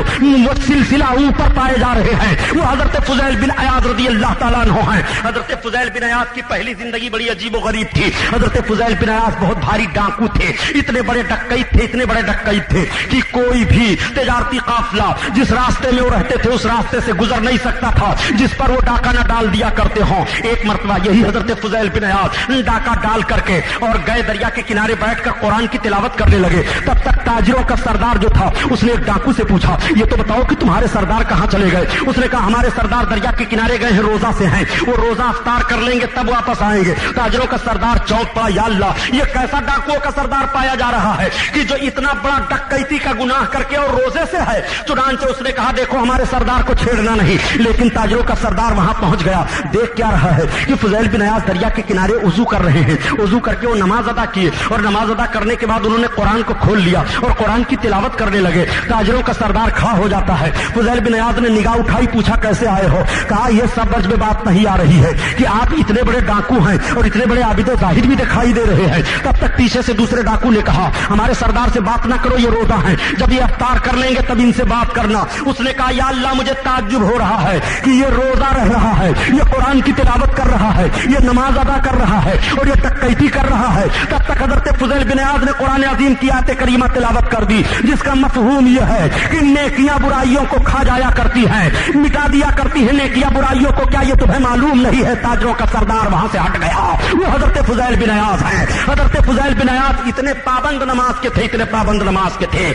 سلسلہ اوپر پائے جا رہے ہیں، وہ حضرت فضیل بن عیاض رضی اللہ تعالیٰ عنہ ہیں۔ حضرت فضیل بن عیاض کی پہلی زندگی بڑی عجیب و غریب تھی۔ حضرت فضیل بن عیاض بہت بھاری ڈاکو تھے، اتنے بڑے ڈکیت تھے کہ کوئی بھی تجارتی قافلہ جس راستے میں وہ رہتے تھے اس راستے سے گزر نہیں سکتا تھا جس پر وہ ڈاکہ نہ ڈال دیا کرتے ہوں۔ ایک مرتبہ یہی حضرت فضیل بن عیاض ڈاکہ ڈال کر کے اور گئے دریا کے کنارے بیٹھ کر قرآن کی تلاوت کرنے لگے۔ تب تک تاجروں کا سردار جو تھا اس نے ایک ڈاکو سے پوچھا یہ تو بتاؤ کہ تمہارے سردار کہاں چلے گئے؟ اس نے کہا ہمارے سردار دریا کے کنارے گئے ہیں، روزہ سے ہیں، وہ روزہ افطار کر لیں گے تب واپس آئیں گے۔ تاجروں کا سردار چونک پڑا، یا اللہ یہ کیسا ڈاکوؤں کا سردار پایا جا رہا ہے کہ جو اتنا بڑا ڈکیتی کا گناہ کر کے اور روزے سے ہے۔ چنانچہ اس نے کہا دیکھو ہمارے سردار کو چھیڑنا نہیں، لیکن تاجروں کا سردار وہاں پہنچ گیا، دیکھ کیا رہا ہے کہ فضیل بن عیاض دریا کے کنارے وضو کر رہے ہیں، وضو کر کے وہ نماز ادا کیے اور نماز ادا کرنے کے بعد انہوں نے قرآن کو کھول لیا اور قرآن کی تلاوت کرنے لگے۔ تاجروں کا سردار کھڑا ہو جاتا ہے، فضیل بن عیاض نے نگاہ اٹھائی، پوچھا کیسے آئے ہو؟ کہا یہ سب وجہ میں بات نہیں آ رہی ہے کہ آپ اتنے بڑے ڈاکو ہیں اور اتنے بڑے عابد و زاہد بھی دکھائی دے رہے ہیں۔ تب تک پیچھے سے دوسرے ڈاکو نے کہا ہمارے سردار سے بات نہ کرو، یہ روزہ ہیں، جب یہ افطار کر لیں گے تب ان سے بات کرنا۔ اس نے کہا یا اللہ مجھے تعجب ہو رہا ہے کہ یہ روزہ رہ رہا ہے، یہ قرآن کی تلاوت کر رہا ہے، یہ نماز ادا کر رہا ہے اور یہ ڈکیتی کر رہا ہے۔ تب تک حضرت فضیل بن عیاض نے قرآن عظیم کی آیت کریمہ تلاوت کر دی جس کا مفہوم یہ ہے کہ نیکیاں برائیوں کو کھا جایا کرتی ہیں، مٹا دیا کرتی ہیں نیکیاں برائیوں کو، کیا یہ تمہیں معلوم نہیں ہے؟ تاجروں کا سردار وہاں سے ہٹ گیا، وہ حضرت فضیل بن عیاض ہیں۔ حضرت فضیل بن عیاض اتنے پابند نماز کے تھے۔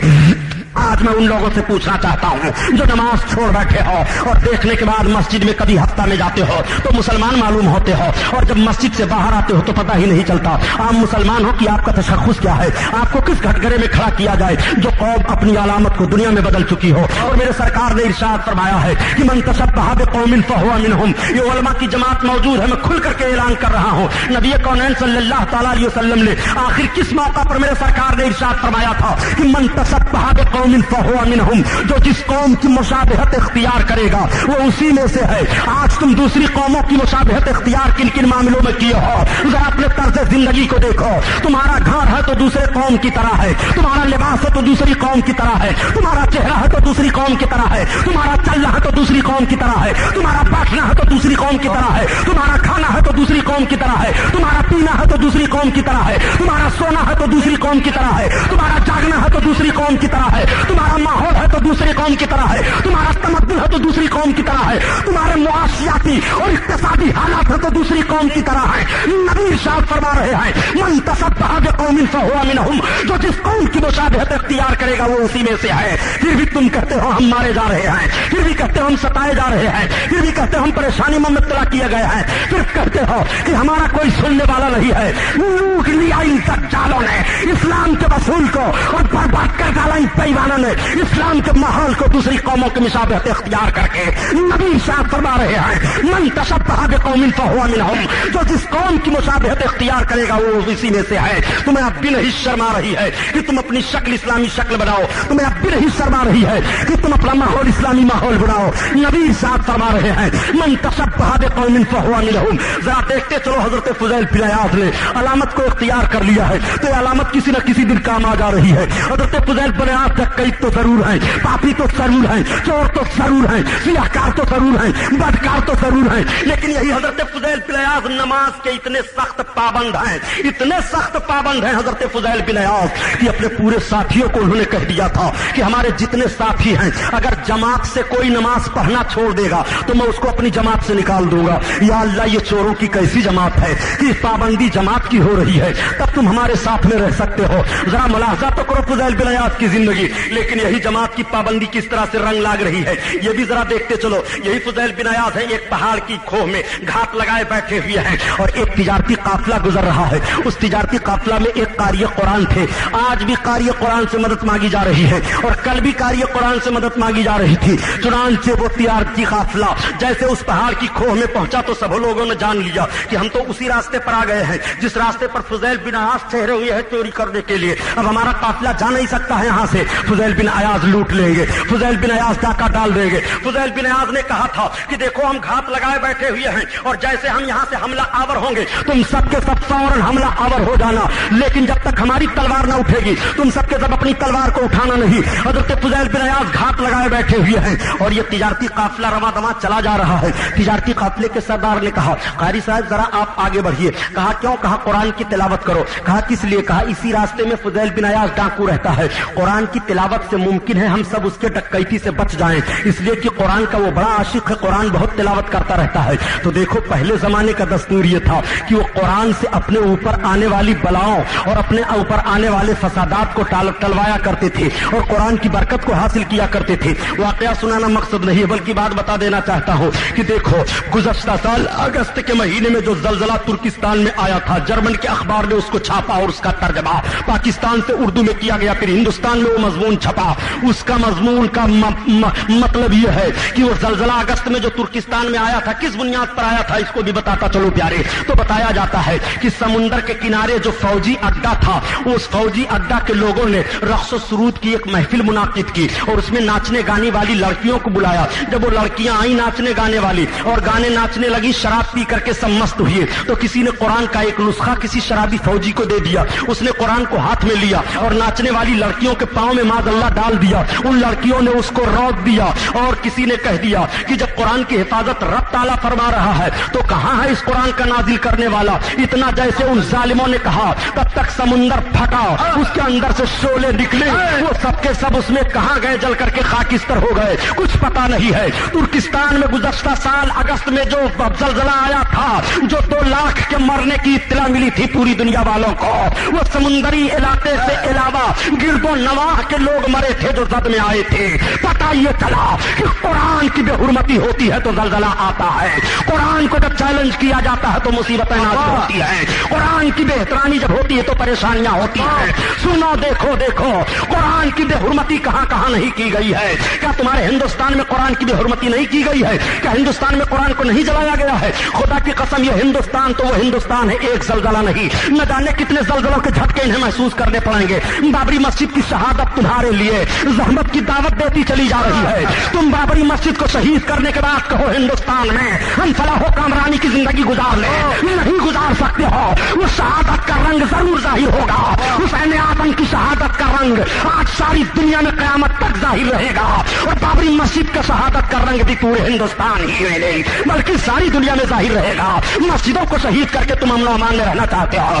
آج میں ان لوگوں سے پوچھنا چاہتا ہوں جو نماز چھوڑ بیٹھے ہو اور دیکھنے کے بعد مسجد میں کبھی ہفتہ میں جاتے ہو تو مسلمان معلوم ہوتے ہو اور جب مسجد سے باہر آتے ہو تو پتہ ہی نہیں چلتا آپ مسلمان ہو کہ آپ کا تشخص کیا ہے، آپ کو کس گھٹگرے میں کھڑا کیا جائے جو قوم اپنی علامت کو دنیا میں بدل چکی ہو۔ اور میرے سرکار نے ارشاد فرمایا ہے کہ من تشبہ بقوم فہو منہم، یہ علماء کی جماعت موجود ہے، میں کھل کر کے اعلان کر رہا ہوں۔ نبی کونین صلی اللہ تعالیٰ علیہ وسلم نے آخر کس موقع پر میرے سرکار نے ارشاد فرمایا تھا کہ من تشبہ بقوم فہو منہم، جو جس قوم کی مشابہت اختیار کرے گا وہ اسی میں سے ہے۔ آج تم دوسری قوموں کی مشابہت اختیار کن کن معاملوں میں کیے ہو؟ ذرا اپنے طرز زندگی کو دیکھو، تمہارا گھر ہے تو دوسرے قوم کی طرح ہے، تمہارا لباس ہے تو دوسری قوم کی طرح ہے، تمہارا چہرہ ہے تو دوسری قوم کی طرح ہے، تمہارا چلنا ہے تو دوسری قوم کی طرح ہے، تمہارا بیٹھنا ہے تو دوسری قوم کی طرح ہے، تمہارا کھانا ہے تو دوسری قوم کی طرح ہے، تمہارا پینا ہے تو دوسری قوم کی طرح ہے، تمہارا سونا ہے تو دوسری قوم کی طرح ہے، تمہارا جاگنا ہے تو دوسری قوم کی طرح ہے، تمہارا ماحول ہے تو تو دوسری قوم کی طرح ہے، تمہارا تمدن ہے تو دوسری قوم کی طرح ہے، تمہارے معاشیاتی اور اقتصادی حالات ہے تو دوسری قوم کی طرح ہے۔ نبی ارشاد فرما رہے ہیں من تشبہ بقوم فہو منہم، جو جس قوم کی مشابہت اختیار کرے گا وہ اسی میں سے ہے۔ پھر بھی تم کہتے ہو ہم مارے جا رہے ہیں، پھر بھی کہتے ہو ہم ستائے جا رہے ہیں، پھر بھی کہتے ہو ہم پریشانی میں مبتلا کیے گئے ہیں، پھر کہتے ہو کہ ہمارا کوئی سننے والا نہیں ہے۔ لوٹ لیا ان دجالوں نے اسلام کے رسول کو اور برباد کر ڈالا ان بےایمانوں نے اسلام کے ماحول کو دوسری قوموں کی مشابہت اختیار کر کے۔ نبی ارشاد فرما رہے ہیں من تشبہ بقوم فہو منہم، جو جس قوم کی مشابہت اختیار کرے گا وہ اسی میں سے ہے۔ تمہیں اب بھی نہیں شرم آ رہی ہے کہ تم اپنی شکل اسلامی شکل بناؤ، تمہیں اب بھی نہیں شرم آ رہی ہے کہ تم اپنا ماحول اسلامی ماحول بناؤ۔ نبی ارشاد فرما رہے ہیں من تشبہ بقوم فہو منہم۔ ذرا دیکھتے چلو حضرت فضیل بن عیاض نے علامت کو اختیار کر لیا ہے تو یہ علامت کسی نہ کسی دن کام آ جا رہی ہے۔ حضرت فضیل بن عیاض ڈکیت تو ضرور ہیں، پاپی تو ضرور ہیں، چور تو ضرور ہیں، سیاہکار تو ضرور ہیں، بدکار تو ضرور ہیں، لیکن یہی حضرت فضیل بن عیاض نماز کے اتنے سخت پابند ہیں، اتنے سخت پابند ہیں حضرت فضیل بن عیاض کہ اپنے پورے ساتھیوں کو انہوں نے کہہ دیا تھا کہ ہمارے جتنے ساتھی ہیں اگر جماعت سے کوئی نماز پڑھنا چھوڑ دے گا تو میں اس کو اپنی جماعت سے نکال دوں گا۔ یا اللہ یہ چوروں کی کیسی جماعت ہے کہ پابندی جماعت کی ہو رہی ہے، تب تم ہمارے ساتھ میں رہ سکتے ہو۔ ذرا ملاحظہ تو کرو فضیل بن عیاض کی زندگی، لیکن یہی جماعت کی پابندی کس طرح سے رنگ لاگ رہی ہے یہ بھی ذرا دیکھتے چلو۔ یہی فضیل بن عیاض ہے، ایک پہاڑ کی کھوہ میں گھات لگائے بیٹھے ہوئے ہیں اور ایک تجارتی قافلہ گزر رہا ہے۔ اس تجارتی قافلہ میں ایک قاری قرآن تھے، آج بھی قاری قرآن سے مدد مانگی جا رہی ہے اور کل بھی قاری قرآن سے مدد مانگی جا رہی تھی۔ چنانچہ وہ تجارتی قافلہ جیسے اس پہاڑ کی کھوہ میں پہنچا تو سب لوگوں نے جان لیا کہ ہم تو اسی راستے پر آ گئے ہیں جس راستے پر فضیل بن عیاض ٹھہرے ہوئے ہیں چوری کرنے کے لیے۔ اب ہمارا قافلہ جا نہیں سکتا ہے یہاں سے، فضیل بن عیاض لوٹ لیں گے، فضیل بن عیاض ڈاکہ ڈال دیں گے۔ فضیل بن عیاض نے کہا تھا کہ دیکھو ہم گھات لگائے بیٹھے ہوئے ہیں اور جیسے ہم یہاں سے حملہ آور ہوں گے تم سب کے سب فوراً حملہ آور ہو جانا، لیکن جب تک ہماری تلوار نہ اٹھے گی تم سب کے سب اپنی تلوار کو اٹھانا نہیں۔ حضرت فضیل بن عیاض گھات لگائے بیٹھے ہوئے ہیں اور یہ تجارتی قافلہ رواں دواں چلا جا رہا ہے۔ تجارتی قافلے کے سردار نے کہا قاری صاحب ذرا آپ آگے بڑھیے۔ کہا کیوں؟ کہا قرآن کی تلاوت کرو۔ کہا کس لیے؟ کہا اسی راستے میں فضیل بن عیاض ڈاکو رہتا ہے، قرآن کی تلاوت سے ممکن ہے ہم سب اس کے ڈکیتی سے بچ جائیں، اس لیے کہ قرآن کا وہ بڑا عاشق ہے، قرآن بہت تلاوت کرتا رہتا ہے۔ تو دیکھو پہلے زمانے کا دستور یہ تھا کہ وہ قرآن سے اپنے اوپر آنے والی بلاؤں اور اپنے اوپر آنے والے فسادات کو ٹلوایا کرتے تھے اور قرآن کی برکت کو حاصل کیا کرتے تھے۔ واقعہ سنانا مقصد نہیں ہے بلکہ بات بتا دینا چاہتا ہوں کہ دیکھو گزشتہ سال اگست کے مہینے میں جو زلزلہ ترکستان میں آیا تھا، جرمن کے اخبار نے اس کو چھاپا اور اس کا ترجمہ پاکستان سے اردو میں کیا گیا، پھر ہندوستان میں وہ مضمون چھپا۔ اس کا مضمون کا مطلب یہ ہے کہ وہ زلزلہ اگست میں جو ترکستان میں آیا تھا کس بنیاد پر آیا تھا اس کو بھی بتاتا چلو پیارے۔ تو بتایا جاتا ہے کہ سمندر کے کنارے جو فوجی اڈا تھا اس فوجی اڈا کے لوگوں نے رقص و سرود کی ایک محفل منعقد کی اور اس میں ناچنے گانے والی لڑکیوں کو بلایا۔ جب وہ لڑکیاں آئیں ناچنے گانے والی اور گانے ناچنے لگی، شراب پی کر کے سب مست ہوئے، تو کسی نے قرآن کا ایک نسخہ کسی شرابی فوجی کو دے دیا، اس نے قرآن کو ہاتھ میں لیا اور ناچنے والی لڑکیوں کے پاؤں میں معاذ اللہ ڈال دیا۔ ان لڑکیوں نے اس کو روک دیا اور کسی نے کہہ دیا کہ جب قرآن کی حفاظت رب تعالیٰ فرما رہا ہے تو کہاں ہے اس قرآن کا نازل کرنے والا؟ اتنا جیسے ان ظالموں نے کہا تب تک سمندر پھٹا، اس کے اندر سے شعلے نکلے، وہ سب کے سب اس میں کہاں گئے؟ جل کر کے خاکستر ہو گئے، کچھ پتا نہیں ہے۔ ترکستان میں گزشتہ سال اگست میں جو زلزلہ آیا تھا، جو 2 لاکھ کے مرنے کی اطلاع ملی تھی پوری دنیا والوں کو، وہ سمندری علاقے سے علاوہ گرد و نواح کے لوگ مرے تھے جو زد میں آئے تھے۔ پتا یہ چلا کہ قرآن کی بے حرمتی ہوتی ہے تو زلزلہ آتا ہے، قرآن کو جب چیلنج کیا جاتا ہے تو مصیبتیں نازل ہوتی ہیں، قرآن کی بے احترامی جب ہوتی ہے تو پریشانیاں ہوتی ہیں۔ سنو دیکھو دیکھو قرآن کی بے حرمتی کہاں کہاں نہیں کی گئی ہے۔ کیا تمہارے ہندوستان میں قرآن کی بے حرمتی نہیں کی گئی ہے؟ کیا ہندوستان میں قرآن کو نہیں جلایا گیا ہے؟ خدا کی قسم یہ ہندوستان تو وہ ہندوستان ہے، ایک زلزلہ نہیں، نہ جانے کتنے زلزلوں کے جھٹکے انہیں محسوس کرنے پڑیں گے۔ بابری مسجد کی شہادت تمہارے لیے زحمت کی دعوت دیتی چلی جا رہی ہے۔ تم بابری مسجد کو شہید کرنے کے بعد کہو ہندوستان میں ہم فلاح و کامرانی کی زندگی گزار لیں، نہیں گزار سکتے ہو۔ اس شہادت کا رنگ ضرور ظاہر ہوگا، حسین اعظم کی شہادت کا رنگ آج ساری دنیا میں قیامت تک ظاہر رہے گا، اور بابری مسجد کا شہادت کا رنگ بھی پورے ہندوستان ہی میں نہیں بلکہ ساری دنیا میں ظاہر رہے گا۔ مسجدوں کو شہید کر کے تم امن و امان میں رہنا چاہتے ہو،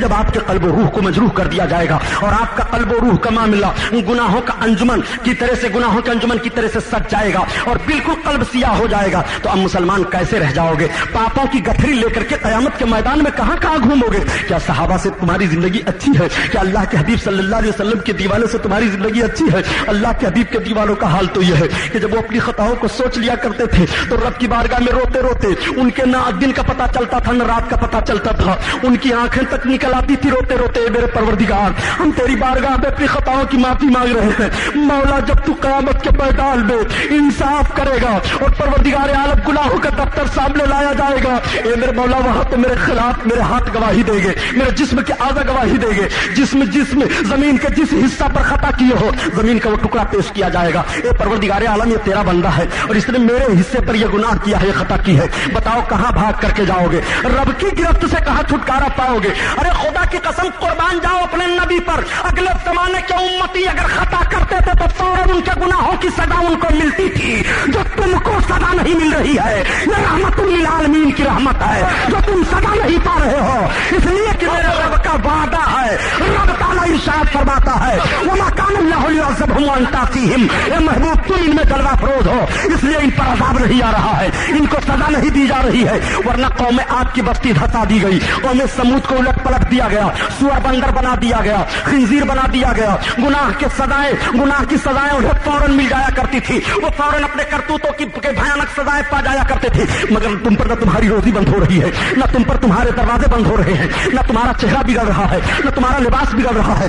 جب آپ کے قلب و روح کو مجروح کر دیا جائے گا اور آپ کا قلب و روح کا معاملہ گناہوں کا انجمن کی طرح سے گناہوں کے انجمن کی طرح سے سج جائے گا اور بالکل قلب سیاہ ہو جائے گا, تو اب مسلمان کیسے رہ جاؤ گے؟ پاپوں کی گٹھری لے کر کے قیامت کے میدان میں کہاں کہاں گھومو گے؟ کیا صحابہ سے تمہاری زندگی اچھی ہے؟ کیا اللہ کے حبیب صلی اللہ علیہ وسلم کے دیوانوں سے تمہاری زندگی اچھی ہے؟ اللہ کے حبیب کے دیوانوں کا حال تو یہ ہے کہ جب وہ اپنی خطاؤں کو سوچ لیا کرتے تھے تو رب کی بارگاہ میں روتے روتے, ان کے نہ دن کا پتہ چلتا تھا نہ رات کا پتہ چلتا تھا, ان کی آنکھیں تک نکل آتی تھی روتے روتے, میرے پروردگار ہم تیری بارگاہ میں اپنی خطاؤں کی معافی مانگ رہے ہیں. مولا جب تو قیامت کے میدان میں انصاف کرے گا اور پروردگار عالم گناہوں کا دفتر سامنے لایا جائے گا, اے میرے مولا وہاں تو میرے خلاف میرے ہاتھ گواہی دے گے, میرے جسم کے اعضاء گواہی دے گے, جسم زمین کے جس حصہ پر خطا کیے ہو زمین کا وہ ٹکڑا پیش کیا جائے گا. اے پروردگار عالم یہ تیرا بندہ ہے اور اس نے میرے حصے پر یہ گناہ کیا ہے, یہ خطا کی ہے, بتاؤ کہاں بھاگ کر کے جاؤ گے؟ رب کی گرفت سے کہاں چھٹکارا پاؤ گے؟ ارے خدا کی قسم قربان جاؤ اپنے نبی پر. اگلے زمانے کے امتی اگر خطا کرتے تھے تو فوراً ان کے گناہوں کی سزا ان کو ملتی تھی. جو تم کو سزا نہیں مل رہی ہے یہ رحمت للعالمین کی رحمت ہے, جو تم سزا نہیں پا رہے ہو اس لیے کہ میرے رب کا وعدہ ہے. رب تعالیٰ ارشاد فرماتا ہے وما کان اللہ لیعذبہم وانت فیہم, اے محبوب تم ان میں جلوہ افروز ہو اس لیے ان پر عذاب نہیں آ رہا ہے, ان کو سزا نہیں دی جا رہی ہے. ورنہ قوم عاد کی بستی دھسا دی گئی, قوم سمود کو الٹ پلٹ دیا گیا, سور بندر بنا دیا گیا, خنزیر بنا دیا گیا. گناہ کی سزائیں انہیں فوراً مل جایا کرتی تھی, وہ فوراً اپنے کرتوتوں کی بھیانک سزائیں پا جایا کرتے تھے. مگر تم پر نہ تمہاری روزی بند ہو رہی ہے, نہ تم پر تمہارے دروازے بند ہو رہے ہیں, نہ تمہارا چہرہ بگڑ رہا ہے, نہ تمہارا لباس بگڑ رہا ہے,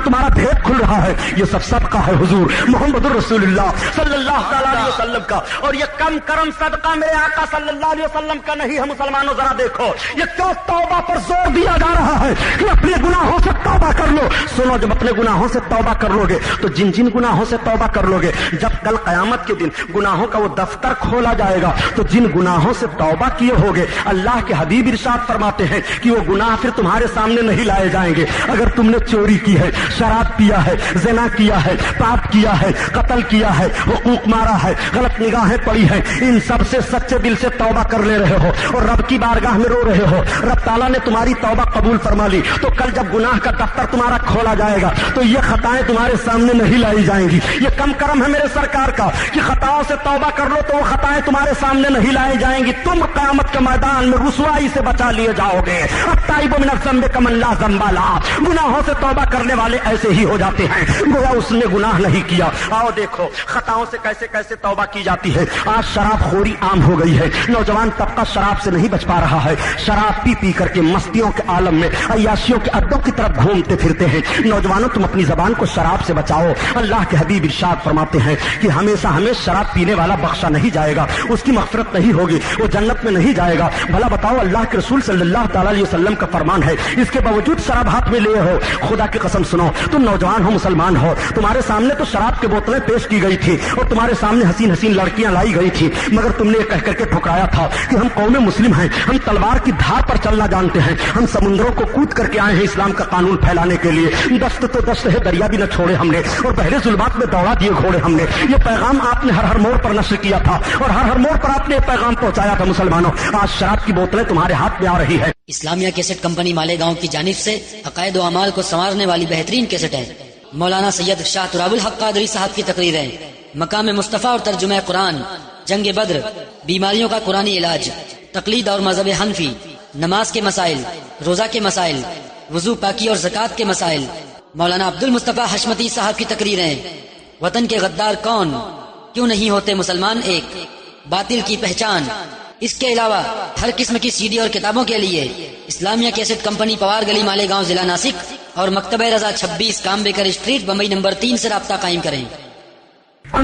تمہارا بھید کھل رہا ہے. یہ سب صدقہ ہے حضور محمد الرسول اللہ صلی اللہ تعالیٰ علیہ وسلم کا, اور یہ کم کرم صدقہ میرے آقا صلی اللہ علیہ وسلم کا نہیں ہے. مسلمانوں ذرا دیکھو یہ کیوں توبہ پر زور دیا جا رہا ہے کہ اپنے گناہوں سے توبہ کر لو. سنو, جب اپنے گناہوں سے توبہ کر لو گے تو جن گناہوں سے توبہ کر لو گے, جب کل قیامت کے دن گناہوں کا وہ دفتر کھولا جائے گا تو جن گناہوں سے توبہ کیے ہوگے اللہ کے حبیب ارشاد فرماتے ہیں کہ وہ گناہ پھر تمہارے سامنے نہیں لائے جائیں گے. اگر تم نے چوری کی ہے, شراب پیا ہے, زنا کیا ہے, پاپ کیا ہے, قتل کیا ہے, حقوق مارا ہے, غلط نگاہیں پڑی ہیں, ان سب سے سچے دل سے توبہ کر لے رہے ہو اور رب کی بارگاہ میں رو رہے ہو, رب تعالیٰ نے تمہاری توبہ قبول فرما لی, تو کل جب گناہ کا دفتر تمہارا کھولا جائے گا تو یہ خطائیں تمہارے سامنے نہیں لائی جائیں گی. یہ کم کرم ہے میرے سرکار کا کہ خطاؤں سے توبہ کر لو تو وہ خطائیں تمہارے سامنے نہیں لائی جائیں گی. تم قیامت کے میدان میں رسوائی سے بچا لیے جاؤ گے. التائب من الذنب کمن لا ذنب له, گناہوں سے توبہ کرنے والے ایسے ہی ہو جاتے ہیں گویا اس نے گناہ نہیں کیا. آؤ دیکھو خطاؤں سے کیسے کیسے توبہ کی جاتی ہے. آج شراب خوری عام ہو گئی ہے, نوجوان طبقہ شراب سے نہیں بچ پا رہا ہے, شراب پی پی کر کے مستیوں کے عالم میں عیاشیوں کے اڈوں کی طرف گھومتے پھرتے ہیں. نوجوانوں تم اپنی زبان کو شراب سے بچاؤ. اللہ کے حبیب ارشاد فرماتے ہیں کہ ہمیشہ شراب پینے والا بخشا نہیں جائے گا, اس کی مغفرت نہیں ہوگی, وہ جنت میں نہیں جائے گا. بھلا بتاؤ اللہ کے رسول صلی اللہ تعالیٰ علیہ وسلم کا فرمان ہے, اس کے باوجود شراب ہاتھ میں لیے ہو. خدا کی قسم سنو, تم نوجوان ہو, مسلمان ہو, تمہارے سامنے تو شراب کی بوتلیں پیش کی گئی تھی اور تمہارے سامنے حسین حسین لڑکیاں لائی گئی تھی, مگر تم نے یہ کہہ کر کے ٹھکرایا تھا کہ ہم قوم مسلم ہیں, ہم تلوار کی دھار پر چلنا جانتے ہیں, ہم سمندروں کو کود کر کے آئے ہیں اسلام کا قانون پھیلانے کے لیے. دست تو دست ہے, دریا بھی نہ چھوڑے ہم نے, اور بحر ظلمات میں دوڑا دیے گھوڑے ہم نے. یہ پیغام آپ نے ہر موڑ پر نشر کیا تھا اور ہر موڑ پر آپ نے یہ پیغام پہنچایا تھا. مسلمانوں آج شراب کی بوتلیں تمہارے ہاتھ میں آ رہی ہے. اسلامیہ کیسٹ کمپنی مالیگاؤں کی جانب سے عقائد و اعمال کو سنوارنے والی بہترین کیسٹ ہے. مولانا سید شاہ تراب الحق قادری صاحب کی تقریریں, مقام مصطفیٰ اور ترجمہ قرآن, جنگ بدر, بیماریوں کا قرآنی علاج, تقلید اور مذہب حنفی, نماز کے مسائل, روزہ کے مسائل, وضو پاکی اور زکوٰۃ کے مسائل. مولانا عبد المصطفیٰ حشمتی صاحب کی تقریریں, وطن کے غدار کون, کیوں نہیں ہوتے مسلمان ایک, باطل کی پہچان. اس کے علاوہ ہر قسم کی سی ڈی اور کتابوں کے لیے اسلامیہ کیسٹ کمپنی پوار گلی مالیگاؤں ضلع ناسک اور مکتبہ رضا 26 کامبیکر اسٹریٹ بمبئی نمبر 3 سے رابطہ قائم کریں.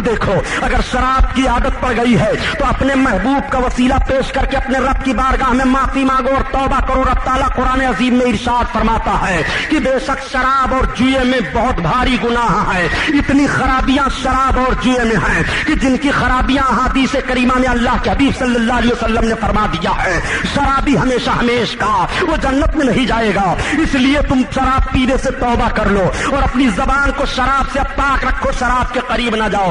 دیکھو اگر شراب کی عادت پڑ گئی ہے تو اپنے محبوب کا وسیلہ پیش کر کے اپنے رب کی بارگاہ میں معافی مانگو اور توبہ کرو. رب تعالیٰ قرآن عظیم میں ارشاد فرماتا ہے کہ بے شک شراب اور جوئے میں بہت بھاری گناہ ہے. اتنی خرابیاں شراب اور جوئے میں ہیں کہ جن کی خرابیاں حدیث کریمہ میں اللہ کے حبیب صلی اللہ علیہ وسلم نے فرما دیا ہے. شرابی ہمیشہ ہمیش کا وہ جنت میں نہیں جائے گا. اس لیے تم شراب پینے سے توبہ کر لو اور اپنی زبان کو شراب سے پاک رکھو, شراب کے قریب نہ جاؤ.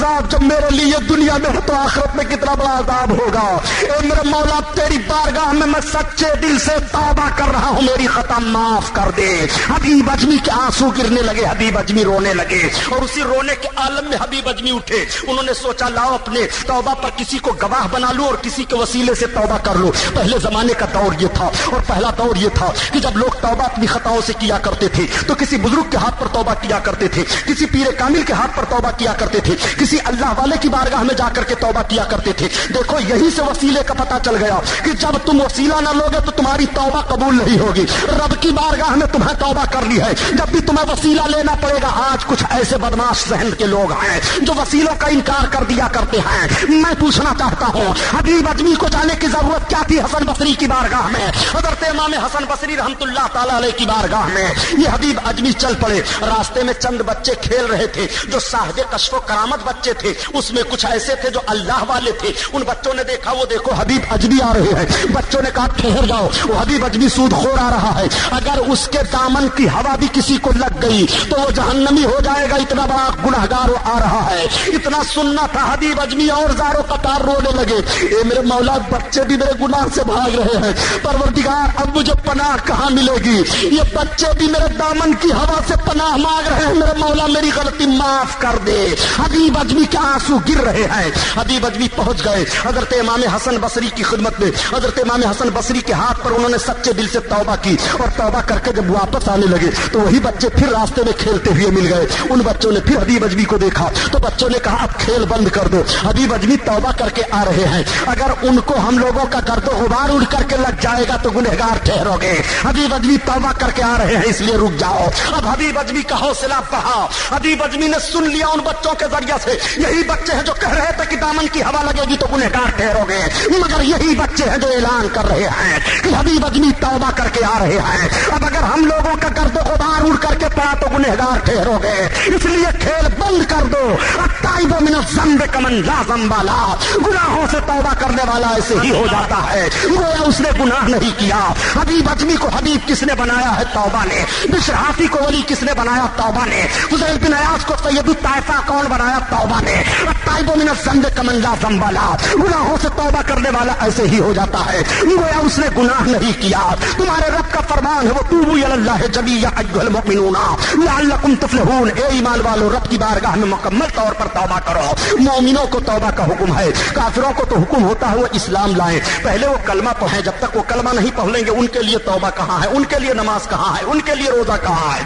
عذاب جب میرے لیے دنیا میں ہے تو آخرت میں کتنا بڑا عذاب ہوگا. اے میرے مولا تیری بارگاہ میں سچے دل سے توبہ کر رہا ہوں, میری خطا معاف کر دے. حبیب اجمی کے آنسو گرنے لگے, حبیب اجمی رونے لگے, اور اسی رونے کے عالم میں حبیب اجمی اٹھے. انہوں نے سوچا لاؤ اپنے توبہ پر کسی کو گواہ بنا لوں اور کسی کے وسیلے سے توبہ کر لوں. پہلے زمانے کا دور یہ تھا, اور پہلا دور یہ تھا کہ جب لوگ توبہ اپنی خطاؤں سے کیا کرتے تھے تو کسی بزرگ کے ہاتھ پر توبہ کیا کرتے تھے, کسی پیر کامل کے ہاتھ پر توبہ کیا کرتے تھے, کسی اللہ والے کی بارگاہ میں جا کر کے توبہ کیا کرتے تھے. دیکھو یہی سے وسیلے کا پتہ چل گیا کہ جب تم وسیلہ نہ لوگے تو تمہاری توبہ قبول نہیں ہوگی. رب کی بارگاہ میں تمہیں توبہ کرنی ہے, جب بھی تمہیں وسیلہ لینا پڑے گا. آج کچھ ایسے بدماش ذہن کے لوگ ہیں جو وسیلوں کا انکار کر دیا کرتے ہیں. میں پوچھنا چاہتا ہوں حبیب اجمی کو جانے کی ضرورت کیا تھی حسن بصری کی بارگاہ میں, حضرت امام حسن بصری رحمت اللہ تعالی علیہ کی بارگاہ میں. یہ حبیب اجمی چل پڑے. راستے میں چند بچے کھیل رہے تھے جو صاحب کشف و کرامت بچے تھے, اس میں کچھ ایسے تھے جو اللہ والے تھے. ان بچوں نے دیکھا وہ دیکھو حبیب اجمی آ رہے ہیں. بچوں نے کہا ٹھہر جاؤ, وہ حبیب اجمی سود خور آ رہا ہے, اگر اس کے دامن کی ہوا بھی کسی کو لگ گئی تو وہ جہنمی ہو جائے گا, اتنا بڑا گنہگار وہ آ رہا ہے. اتنا سننا تھا حبیب اجمی اور زاروں قطار رونے لگے. اے میرے مولا بچے بھی میرے گناہ سے بھاگ رہے ہیں, پروردگار اب مجھے پناہ کہاں ملے گی؟ یہ بچے بھی میرے دامن کی ہوا سے پناہ مانگ رہے ہیں, میرے مولا میری غلطی معاف کر دے. حبیب اجمی کے آنسو گر رہے ہیں. حبیب اجمی پہنچ گئے حضرت امام حسن بصری کی خدمت میں. حضرت امام حسن بصری کے ہاتھ پر انہوں نے سچے دل سے توبہ کی, اور توبہ کر کے جب واپس آنے لگے تو وہی بچے پھر راستے میں کھیلتے ہوئے مل گئے. ان بچوں نے پھر حبیب اجمی کو دیکھا تو بچوں نے کہا اب کھیل بند کر دو, حبیب اجمی توبہ کر کے آ رہے ہیں, اگر ان کو ہم لوگوں کا گرد و غبار اڑ کر کے لگ جائے گا تو گنہگار ٹھہرو گے. حبیب اجمی توبہ کر کے آ رہے ہیں اس لیے رک جاؤ. اب حبیب اجمی کا حوصلہ بڑھا. حبیب اجمی نے سن لیا ان بچوں کے ذریعے سے, یہی بچے ہیں جو کہہ رہے تھے کہ دامن کی ہوا لگے گی تو گنہگار ٹھہرو گے, مگر یہی بچے ہیں جو اعلان کر رہے ہیں کہ حبیب اجمی توبہ کر کے آ رہے ہیں. اب اگر ہم لوگوں کا گرد و غبار اڑ کر کے پڑا تو گنہگار ٹھہرو گے, اس لیے کھیل بند کر دو. التائب من الذنب کمن لا ذنب له, گناہوں سے توبہ کرنے والا ایسے ہی ہو جاتا ہے گویا اس نے گناہ نہیں کیا. حبیب اجمی کو حبیب کس نے بنایا ہے؟ توبہ نے. بشر حافی کو ولی کس نے بنایا؟ توبہ نے. فضیل بن عیاض کو سید الطائفہ کون بنایا؟ توبہ نے. التائب من الذنب کمن لا ذنب له, گناہوں سے توبہ کرنے والا ایسے ہی ہو جاتا ہے گویا اس نے گناہ نہیں کیا. تمہارے رب کا فرمان ہے وہ توبوا الی اللہ جمیعا ایھا المؤمنون لعلکم تفلحون, اے ایمان والو رب کی بارگاہ میں مکمل طور پر توبہ کرو. مومنوں کو توبہ کا حکم ہے, کافروں کو تو حکم ہوتا ہے وہ اسلام لائیں, پہلے وہ کلمہ پڑھیں. جب تک وہ کلمہ نہیں پڑھ لیں گے ان کے لیے توبہ کہاں ہے, ان کے لیے نماز کہاں ہے, ان کے لیے روزہ کہاں ہے؟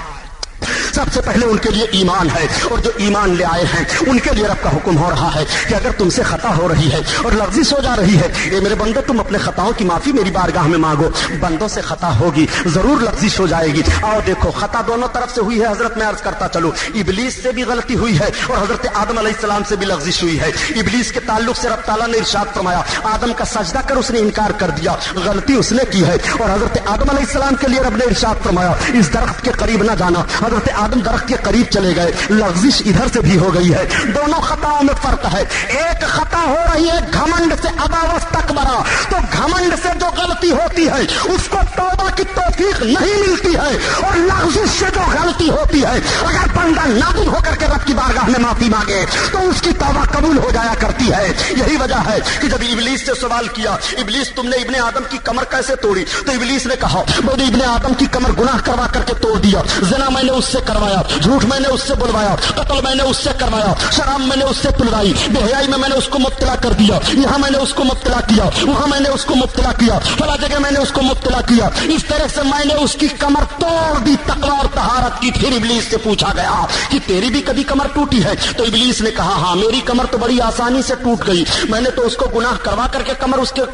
سب سے پہلے ان کے لیے ایمان ہے, اور جو ایمان لے آئے ہیں ان کے لیے رب کا حکم ہو رہا ہے کہ اگر تم سے خطا ہو رہی ہے اور لغزش ہو جا رہی ہے, اے میرے بندے تم اپنے خطاؤں کی معافی میری بارگاہ میں مانگو. بندوں سے خطا ہوگی, ضرور لغزش ہو جائے گی. آؤ دیکھو خطا دونوں طرف سے ہوئی ہے. حضرت میں عرض کرتا چلو ابلیس سے بھی غلطی ہوئی ہے اور حضرت آدم علیہ السلام سے بھی لغزش ہوئی ہے. ابلیس کے تعلق سے رب تعالیٰ نے ارشاد فرمایا آدم کا سجدہ کر, اس نے انکار کر دیا, غلطی اس نے کی ہے. اور حضرت آدم علیہ السلام کے لیے رب نے ارشاد فرمایا اس درخت کے قریب نہ جانا. حضرت آدم درخت کے قریب چلے گئے, لغزش ادھر سے بھی ہو گئی ہے. دونوں خطاؤں میں فرق ہے. ایک خطا ہو رہی ہے گھمنڈ سے, اباوستکبرا, تو گھمنڈ سے جو غلطی ہوتی ہے اس کو توبہ کی توفیق نہیں ملتی ہے, اور لغزش سے جو غلطی ہوتی ہے اگر بندہ نادم ہو کر کے رب کی بارگاہ میں معافی مانگے تو اس کی توبہ قبول ہو جایا کرتی ہے. یہی وجہ ہے کہ جب ابلیس سے سوال کیا ابلیس تم نے ابن آدم کی کمر کیسے توڑی, تو ابلیس نے کہا میں نے ابن آدم کی کمر گناہ کروا کر کے توڑ دیا, زنا میں نے اس سے کروایا, جھوٹ میں نے اس سے بلوایا, قتل میں نے اس سے کروایا, شراب میں نے اس سے پلوائی, بے حیائی میں نے اس کو مبتلا کر دیا, یہاں میں نے اس کو مبتلا کیا, وہاں میں نے اس کو مبتلا کیا, فلاں جگہ میں نے اس کو مبتلا کیا. اس طرح سے میں نے اس کی کمر توڑ دی, تقویٰ اور طہارت کی. پھر ابلیس سے پوچھا گیا کہ تیری بھی کبھی کمر ٹوٹی ہے؟ تو ابلیس نے کہا ہاں میری کمر تو بڑی آسانی سے ٹوٹ گئی, میں نے تو اس کو گناہ کروا کر کے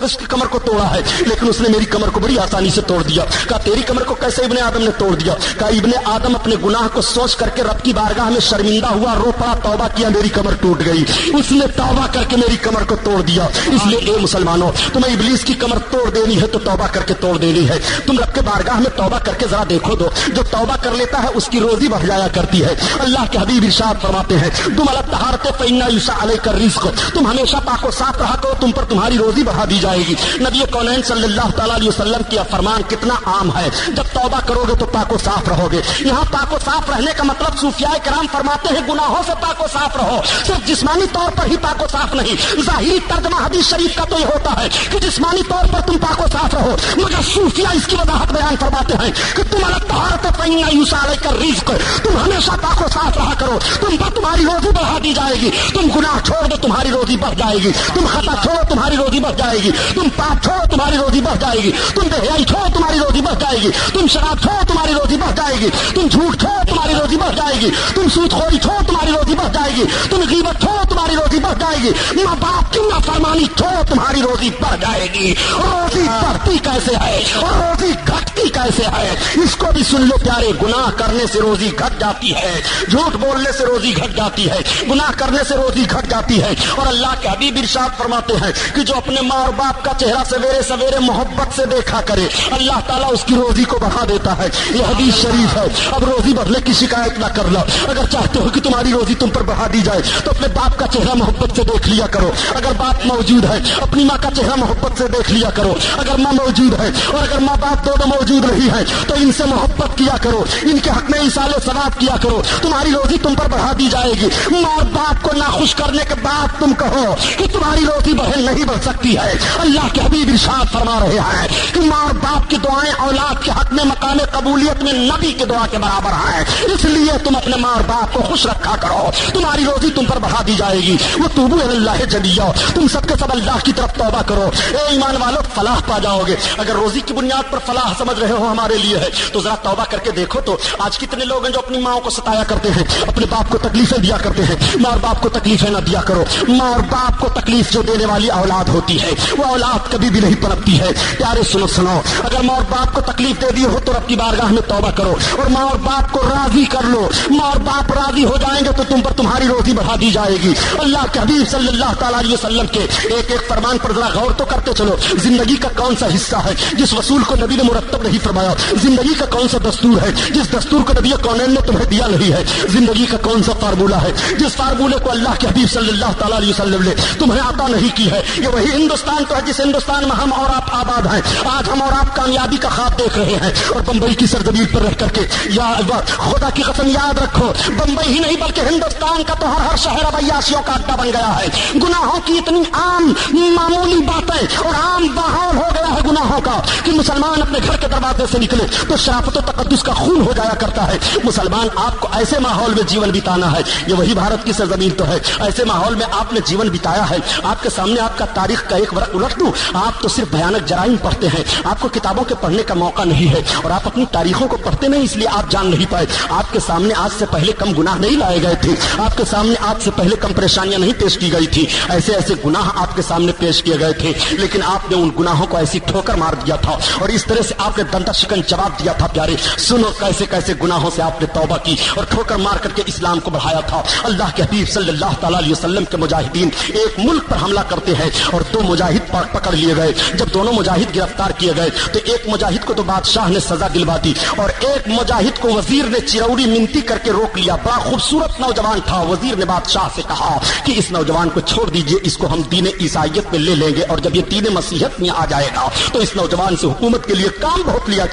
اس کی کمر کو توڑا ہے, لیکن اس نے میری کمر کو بڑی آسانی سے توڑ دیا. کہا تیری کمر کو کیسے ابن آدم نے توڑ دیا؟ کہا ابن آدم اپنے گناہ کو سوچ کر کے رب کی بارگاہ میں شرمندہ ہوا, رو پڑا, توبہ کیا, میری کمر ٹوٹ گئی. اس نے توبہ کر کے میری کمر کو توڑ دیا. اس لیے اے مسلمان مسلمانوں تمہیں ابلیس کی کمر توڑ دینی ہے تو توبہ کر کے توڑ دینی ہے. تم رب کے بارگاہ میں توبہ کر کے ذرا دیکھو دو, جو توبہ کر لیتا ہے اس کی روزی بڑھ جایا کرتی ہے. اللہ کے حبیب ارشاد فرماتے ہیں تم علی الطہارۃ فإن یسع علیک الرزق, تم ہمیشہ پاک و صاف رہا کرو, تم پر تمہاری روزی بڑھا دی جائے گی. نبی کونین صلی اللہ تعالیٰ علیہ وسلم کی فرمان کتنا عام ہے, جب توبہ کرو گے تو پاک و صاف رہو گے. یہاں پاک و صاف رہنے کا مطلب صوفیاء کرام فرماتے ہیں گناہوں سے پاک و صاف رہو. صرف جسمانی طور پر ہی پاک و صاف نہیں, ظاہری ترجمہ حدیث شریف کا تو یہ ہوتا ہے کہ جسمانی طور پر تم پاک و صاف رہو, مگر صوفیاء اس کی وضاحت بیان فرماتے ہیں کہ تم علی الطہارۃ فإن یسع علیک الرزق, تم ہمیشہ پاک و صاف رہا کرو, تم پر تمہاری روزی بڑھا دی جائے گی. تم گناہ چھوڑ دو تمہاری روزی بڑھ جائے گی, تم خطا چھوڑو تمہاری روزی بڑھ جائے گی, تم پاپ چھوڑو تمہاری روزی بڑھ جائے گی, تم بے حیائی چھوڑو تمہاری روزی بڑھ جائے گی, تم شراب چھوڑو تمہاری روزی بڑھ جائے گی, تم جھوٹ چھوڑو تمہاری روزی بڑھ جائے گی, تم سود خوری چھوڑو تمہاری روزی بڑھ جائے گی, تم غیبت چھوڑو تمہاری روزی بڑھ جائے گی, ماں باپ کی نافرمانی چھوڑو تمہاری روزی بڑھ جائے گی. روزی بڑھتی کیسے ہے اور روزی گھٹتی کیسے ہے, اس کو بھی سن لو پیارے. گناہ کرنے سے روزی گھٹ جاتی ہے, جھوٹ بولنے سے روزی گھٹ جاتی ہے, گناہ کرنے سے روزی گھٹ جاتی ہے. اور اللہ کے حبیب ارشاد فرماتے ہیں کہ جو اپنے ماں اور باپ کا چہرہ سویرے سویرے محبت سے دیکھا کرے اللہ تعالیٰ اس کی روزی کو بڑھا دیتا ہے. یہ حدیث شریف ہے. اب روزی بڑھنے کی شکایت نہ کر لو. اگر چاہتے ہو کہ تمہاری روزی تم پر بڑھا دی جائے تو اپنے باپ کا چہرہ محبت سے دیکھ لیا کرو. اگر باپ موجود ہے اپنی ماں کا چہرہ محبت سے دیکھ لیا کرو. اگر ماں موجود ہے اور اگر ماں باپ دونوں موجود نہیں ہے تو ان سے محبت کیا کرو, ان کے حق میں ایصال ثواب کیا کرو, تمہاری روزی تم پر بڑھا دی جائے گی. ماں اور باپ کو ناخوش کرنے کے بعد تم کہو کہ تمہاری روزی بڑھے نہیں بڑھ سکتی ہے. اللہ کے حبیب ارشاد فرما رہے ہیں کہ ماں اور باپ کی دعائیں اولاد کے حق میں مقام قبولیت میں نبی کی دعا کے برابر ہیں. اس لیے تم اپنے ماں اور باپ کو خوش رکھا کرو, تمہاری روزی تم پر بڑھا دی جائے گی. وہ توبو الی اللہ جمیعا, تم سب کے سب اللہ کی طرف توبہ کرو. اے ایمان والو فلاح پا جاؤ گے. اگر روزی کی بنیاد پر فلاح سمجھ رہے ہو ہمارے لیے ہے تو ذرا توبہ کر کے دیکھو تو آج کتنے لوگ ہیں جو اپنی ماں کو ستایا کرتے ہیں, اپنے باپ کو تکلیفیں دیا کرتے ہیں. ماں اور باپ کو تکلیفیں نہ دیا کرو. ماں اور باپ کو تکلیف جو دینے والی اولاد ہوتی ہے وہ اولاد کبھی بھی نہیں پنپتی ہے. پیارے سنو, اگر ماں اور باپ کو تکلیف دے دی ہو تو رب کی بارگاہ میں توبہ کرو اور ماں اور باپ کو راضی کر لو. ماں اور باپ راضی ہو جائیں گے تو تم پر تمہاری روزی بڑھا دی جائے گی. اللہ کے حبیب صلی اللہ تعالیٰ علیہ وسلم کے ایک ایک فرمان پر ذرا غور تو کرتے چلو. زندگی کا کون سا حصہ ہے جس وصول کو نبی نے مرتب نہیں فرمایا؟ زندگی کا کون سا دستور ہے جس دستور کو نبی کونین نے تمہیں دیا نہیں ہے؟ زندگی کا کون سا فارمولہ ہے جس فارمولے کو اللہ کے حبیب صلی اللہ تعالیٰ علیہ وسلم نے تمہیں عطا نہیں کی ہے؟ یہ وہی ہندوستان تو ہے جس ہندوستان میں ہم اور آپ آباد ہیں. آج ہم اور آپ کامیابی کا خواب دیکھ رہے ہیں اور بمبئی کی سرزمین پر رہ کر کے یا خدا کی قسم یاد رکھو, بمبئی ہی نہیں بلکہ ہندوستان کا تو ہر شہر اب عیاشیوں کا اڈا بن گیا ہے. گناہوں کی اتنی عام معمولی باتیں اور عام ماحول ہو گیا ہے گناہوں کا کہ مسلمان اپنے گھر کے دروازے سے نکلے تو شرافت و تقدس کا خون ہو جایا کرتا ہے. مسلمان آپ کو ایسے ماحول میں جیون بتانا ہے, یہ وہی بھارت کی سرزمین تو ہے, ایسے ماحول میں آپ نے جیون بتایا ہے. آپ کے سامنے آپ کا تاریخ کا ایک ورق الٹ دوں, آپ تو صرف بھیانک جرائم پڑھتے ہیں, آپ کو کتابوں کے پڑھنے کا موقع نہیں ہے اور آپ اپنی تاریخوں کو پڑھتے نہیں, اس لیے آپ جان نہیں پائے. آپ کے سامنے آج سے پہلے کم گناہ نہیں لائے گئے تھے, آپ کے سامنے آج سے پہلے کم پریشانیاں نہیں پیش کی گئی تھی. ایسے ایسے گناہ آپ کے سامنے پیش کیے گئے تھے, لیکن آپ نے ان گناہوں کو ایسی ٹھوکر مار دیا تھا اور اس طرح سے آپ نے دندا شکن جواب دیا تھا. پیارے سنو, کیسے کیسے گناہوں سے آپ نے توبہ کی اور ٹھوکر مار کر کے اسلام کو بڑھایا تھا. اللہ کے حبیب صلی اللہ تعالیٰ علیہ وسلم کے مجاہدین ایک ملک پر حملہ کرتے ہیں اور دو مجاہد پکڑ لیے گئے. جب دونوں مجاہد گرفتار کیے گئے تو ایک مجاہد کو تو بادشاہ نے سزا دلوا دی اور ایک مجاہد کو وزیر نے چروڑی منتی کر کے روک لیا. بڑا خوبصورت نوجوان تھا. وزیر نے بادشاہ سے کہا کہ اس نوجوان کو چھوڑ دیجئے, اس کو ہم دین عیسائیت میں لے لیں گے اور جب یہ دین مسیحیت میں آ جائے گا تو اس نوجوان سے حکومت کے لیے کام بہت لیا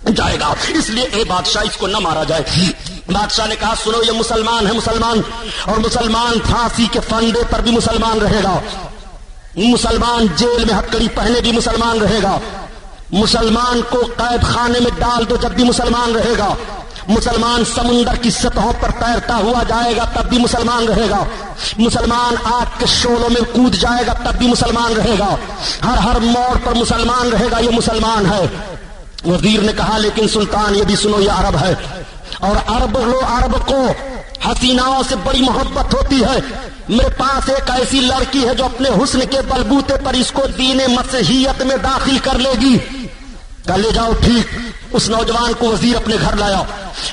جائے گا, اس لیے اے بادشاہ اس کو نہ مارا جائے. بادشاہ نے کہا سنو, یہ مسلمان ہے, مسلمان اور مسلمان پھانسی کے پھندے پر بھی مسلمان رہے گا, مسلمان جیل میں ہتکڑی پہنے بھی مسلمان رہے گا, مسلمان کو قید خانے میں ڈال دو جب بھی مسلمان رہے گا, مسلمان سمندر کی سطحوں پر تیرتا ہوا جائے گا تب بھی مسلمان رہے گا, مسلمان آگ کے شعلوں میں کود جائے گا تب بھی مسلمان رہے گا, ہر موڑ پر مسلمان رہے گا, یہ مسلمان ہے. وزیر نے کہا لیکن سلطان یہ بھی سنو, یہ عرب ہے اور عرب کو حسیناؤں سے بڑی محبت ہوتی ہے. میرے پاس ایک ایسی لڑکی ہے جو اپنے حسن کے بلبوتے پر اس کو دین مسیحیت میں داخل کر لے گی. کہا لے جاؤ. ٹھیک, اس نوجوان کو وزیر اپنے گھر لایا.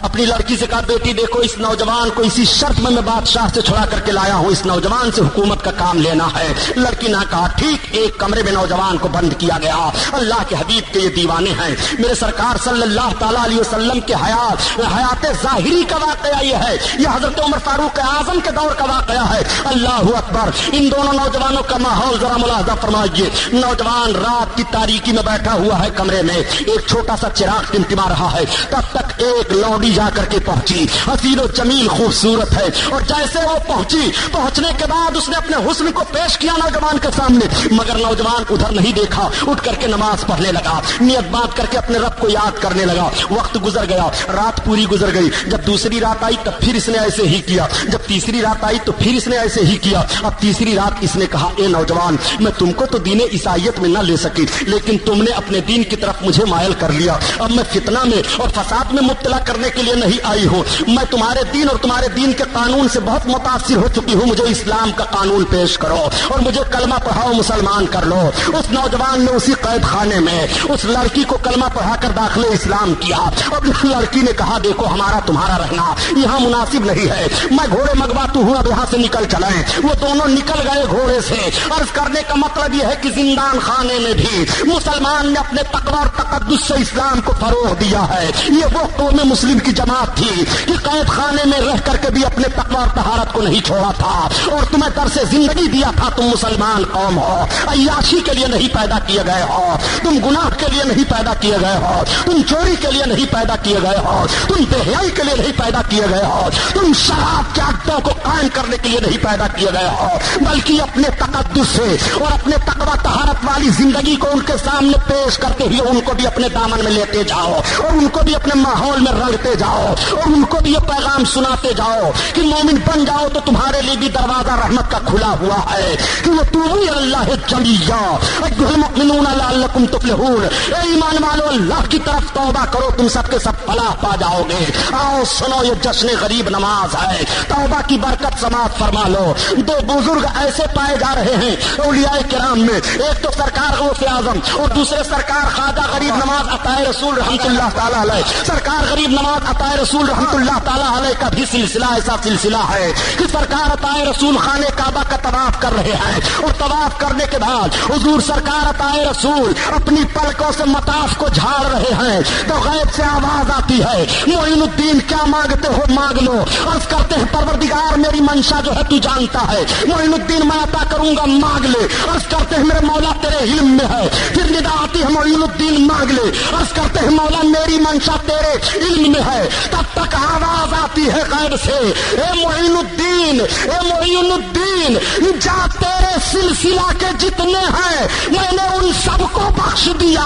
اپنی لڑکی سے کہا بیٹی دیکھو اس نوجوان کو اسی شرط میں بادشاہ سے چھڑا کر کے لایا ہوں، اس نوجوان سے حکومت کا کام لینا ہے۔ لڑکی نے کہا ٹھیک۔ ایک کمرے میں نوجوان کو بند کیا گیا۔ اللہ کے حبیب کے یہ دیوانے ہیں، میرے سرکار صلی اللہ تعالی علیہ وسلم کے حیات ظاہری کا واقعہ یہ ہے، یہ حضرت عمر فاروق اعظم کے دور کا واقعہ ہے۔ اللہ اکبر۔ ان دونوں نوجوانوں کا ماحول ذرا ملاحظہ فرمائیے۔ نوجوان رات کی تاریکی میں بیٹھا ہوا ہے کمرے میں، ایک چھوٹا سا چراغ ٹمٹما رہا ہے، تب تک ایک لوڈی جا کر کے پہنچی، حسین و جمیل خوبصورت ہے، اور جیسے وہ پہنچنے کے بعد اس نے اپنے حسن کو پیش کیا نوجوان کے سامنے، مگر نوجوان ادھر نہیں دیکھا، اٹھ کر کے نماز پڑھنے لگا، نیت باندھ کر کے اپنے رب کو یاد کرنے لگا۔ وقت گزر گیا، رات پوری گزر گئی، جب دوسری رات آئی تب پھر اس نے ایسے ہی کیا، جب تیسری رات آئی تو پھر اس نے ایسے ہی کیا۔ اب تیسری رات اس نے کہا اے نوجوان، میں تم کو تو دین عیسائیت میں نہ لے سکی، لیکن تم نے اپنے دین کی طرف مجھے مائل کر لیا، اب میں فتنہ میں اور فساد میں مبتلا کرنے کے لیے نہیں آئی ہوں، میں تمہارے دین اور تمہارے دین کے قانون سے بہت متاثر ہو چکی ہوں، مجھے اسلام کا قانون پیش کرو اور مجھے کلمہ پڑھاؤ، مسلمان کر لو۔ اس نوجوان نے اسی قید خانے میں اس لڑکی کو کلمہ پڑھا کر داخل اسلام کیا۔ اب لڑکی نے کہا دیکھو ہمارا تمہارا رہنا یہاں مناسب نہیں ہے، میں گھوڑے منگواتا ہوں، اب یہاں سے نکل چلائیں۔ وہ دونوں نکل گئے گھوڑے سے۔ عرض کرنے کا مطلب یہ ہے کہ زندان خانے میں بھی مسلمان نے اپنے تقوی اور تقدس سے اسلام کو فروغ دیا ہے۔ یہ وہ قوم مسلم کی جماعت تھی کہ قید خانے میں رہ کر کے بھی اپنے تقوی اور طہارت کو نہیں چھوڑا تھا، اور تمہیں درس زندگی دیا تھا تم مسلمان قوم ہو، عیاشی کے لیے نہیں پیدا کیے گئے ہو، تم گناہ کے لیے نہیں پیدا کیے گئے ہو، تم چوری کے لیے نہیں پیدا کیے گئے ہو، تم بے حیائی کے لیے نہیں پیدا کیے گئے ہو، تم شراب کے اڈوں کو قائم کرنے کے لیے نہیں پیدا کیے گئے ہو، بلکہ اپنے تقدس سے اور اپنے تقوی طہارت والی زندگی کو ان کے سامنے پیش کرتے ہوئے ان کو بھی اپنے دامن میں لیتے جاؤ اور ان کو بھی اپنے ماحول میں رنگتے جاؤ اور ان کو بھی یہ پیغام سناتے جاؤ کہ مومن بن جاؤ تو تمہارے لیے بھی دروازہ رحمت کا کھلا ہوا ہے، کہ وہ توبوا اللہ جمیعا ایھا المؤمنون لعلکم تفلحون، اے ایمان والو اللہ کی طرف توبہ کرو تم سب کے سب فلاح پا جاؤ گے۔ آؤ سنو یہ جشن غریب نماز ہے، توبہ کی برکت سماعت فرما لو۔ دو بزرگ ایسے پائے جا رہے ہیں اولیاء کرام میں، ایک تو سرکار غوث اعظم اور دوسرے سرکار خواجہ غریب نواز عطائے رسول رحمت اللہ تعالی علیہ۔ سرکار غریب نواز عطائے رسول رحمت اللہ تعالی علیہ کا بھی سلسلہ ایسا سلسلہ ہے کہ سرکار عطائے رسول خانہ کعبہ کا طواف کر رہے ہیں، اور طواف کرنے کے بعد حضور سرکار عطائے رسول اپنی پلکوں سے مطاف کو جھاڑ رہے ہیں تو غیب سے آواز آتی ہے معین الدین کیا مانگتے ہو مانگ لو۔ عرض کرتے ہیں پروردگار میری منشا جو ہے تو جانتا ہے، معین الدین میں عطا کروں گا مانگ لے۔ عرض کرتے ہیں میرے مولا تیرے علم میں ہے، پھر ندا آتی ہے معین الدین مانگ لے۔ عرض کرتے ہیں مولا میری منشا تیرے علم میں ہے، تب تک آواز آتی ہے غیب سے اے معین الدین، اے معین الدین جا تیرے سلسلہ کے جتنے ہیں میں نے ان سب کو بخش دیا۔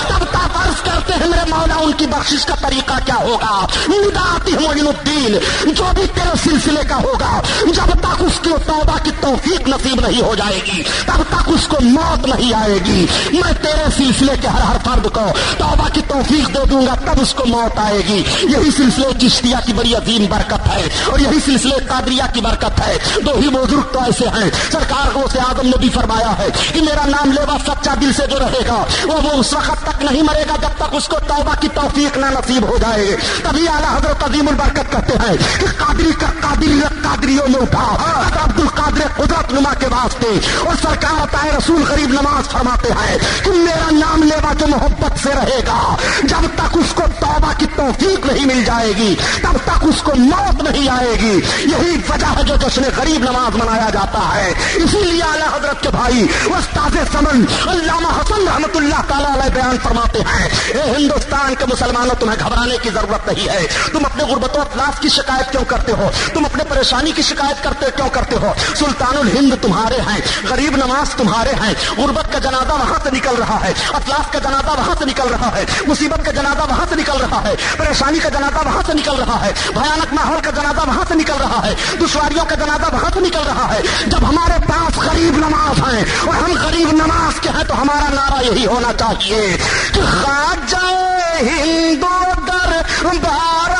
تب تک عرض کرتے ہیں میرے مولا ان کی بخشش کا طریقہ کیا ہوگا؟ ندا آتی ہے معین الدین جو بھی تیرے سلسلے کا ہوگا جب تک اس کی توبہ کی توفیق نصیب نہیں ہو جائے گی تب تک اس کو موت نہیں آئے گی، میں تیرے سلسلے کے ہر فرد کو توبہ کی توفیق دے دوں گا تب اس کو موت آئے گی۔ یہی سلسلے چشتیہ کی بڑی عظیم برکت ہے اور یہی سلسلے قادریہ کی برکت ہے۔ دو ہی بزرگ تو ایسے ہیں، سرکار غوث اعظم نے بھی فرمایا ہے کہ میرا نام لیوا سچا دل سے جو رہے گا وہ اس وقت تک نہیں مرے گا جب تک اس کو توبہ کی توفیق نہ نصیب ہو جائے۔ تبھی اعلیٰ حضرت عظیم البرکت کہتے ہیں کہ قادری کا قادریوں میں اٹھا عبد القادر قدرت نما کے واسطے، اور سرکار عطائے رسول غریب نواز فرماتے ہیں کہ میرا نام لیوا جو محبت سے رہے گا جب تک اس کو توبہ کی توفیق نہیں مل جائے گی تب تک اس کو موت نہیں آئے گی۔ یہی وجہ ہے جو جشن غریب نواز منایا جاتا ہے۔ اسی لیے اعلیٰ حضرت کے بھائی استاد سمن علامہ حسن رحمت اللہ تعالیٰ علیہ بیان فرماتے ہیں اے ہندوستان کے مسلمانوں تمہیں گھبرانے کی ضرورت نہیں ہے، تم اپنے غربت و افلاس کی شکایت کیوں کرتے ہو، تم اپنے پریشانی کی شکایت کیوں کرتے ہو؟ سلطان الہند تمہارے ہیں، غریب نواز تمہارے ہیں، غربت کا جنازہ وہاں سے نکل رہا ہے، افلاس کا جنازہ وہاں سے نکل رہا ہے، مصیبت کا جنازہ وہاں سے نکل رہا ہے، پریشانی کا جنازہ وہاں سے نکل رہا ہے، بھیانک ماحول کا جنازہ وہاں سے نکل رہا ہے، دشواریوں کا جنازہ وہاں سے نکل رہا ہے۔ جب ہمارے پاس غریب نواز ہیں اور ہم غریب نواز کے ہیں تو ہمارا نعرہ یہی ہونا چاہیے کہ خواجہ ہندو در بار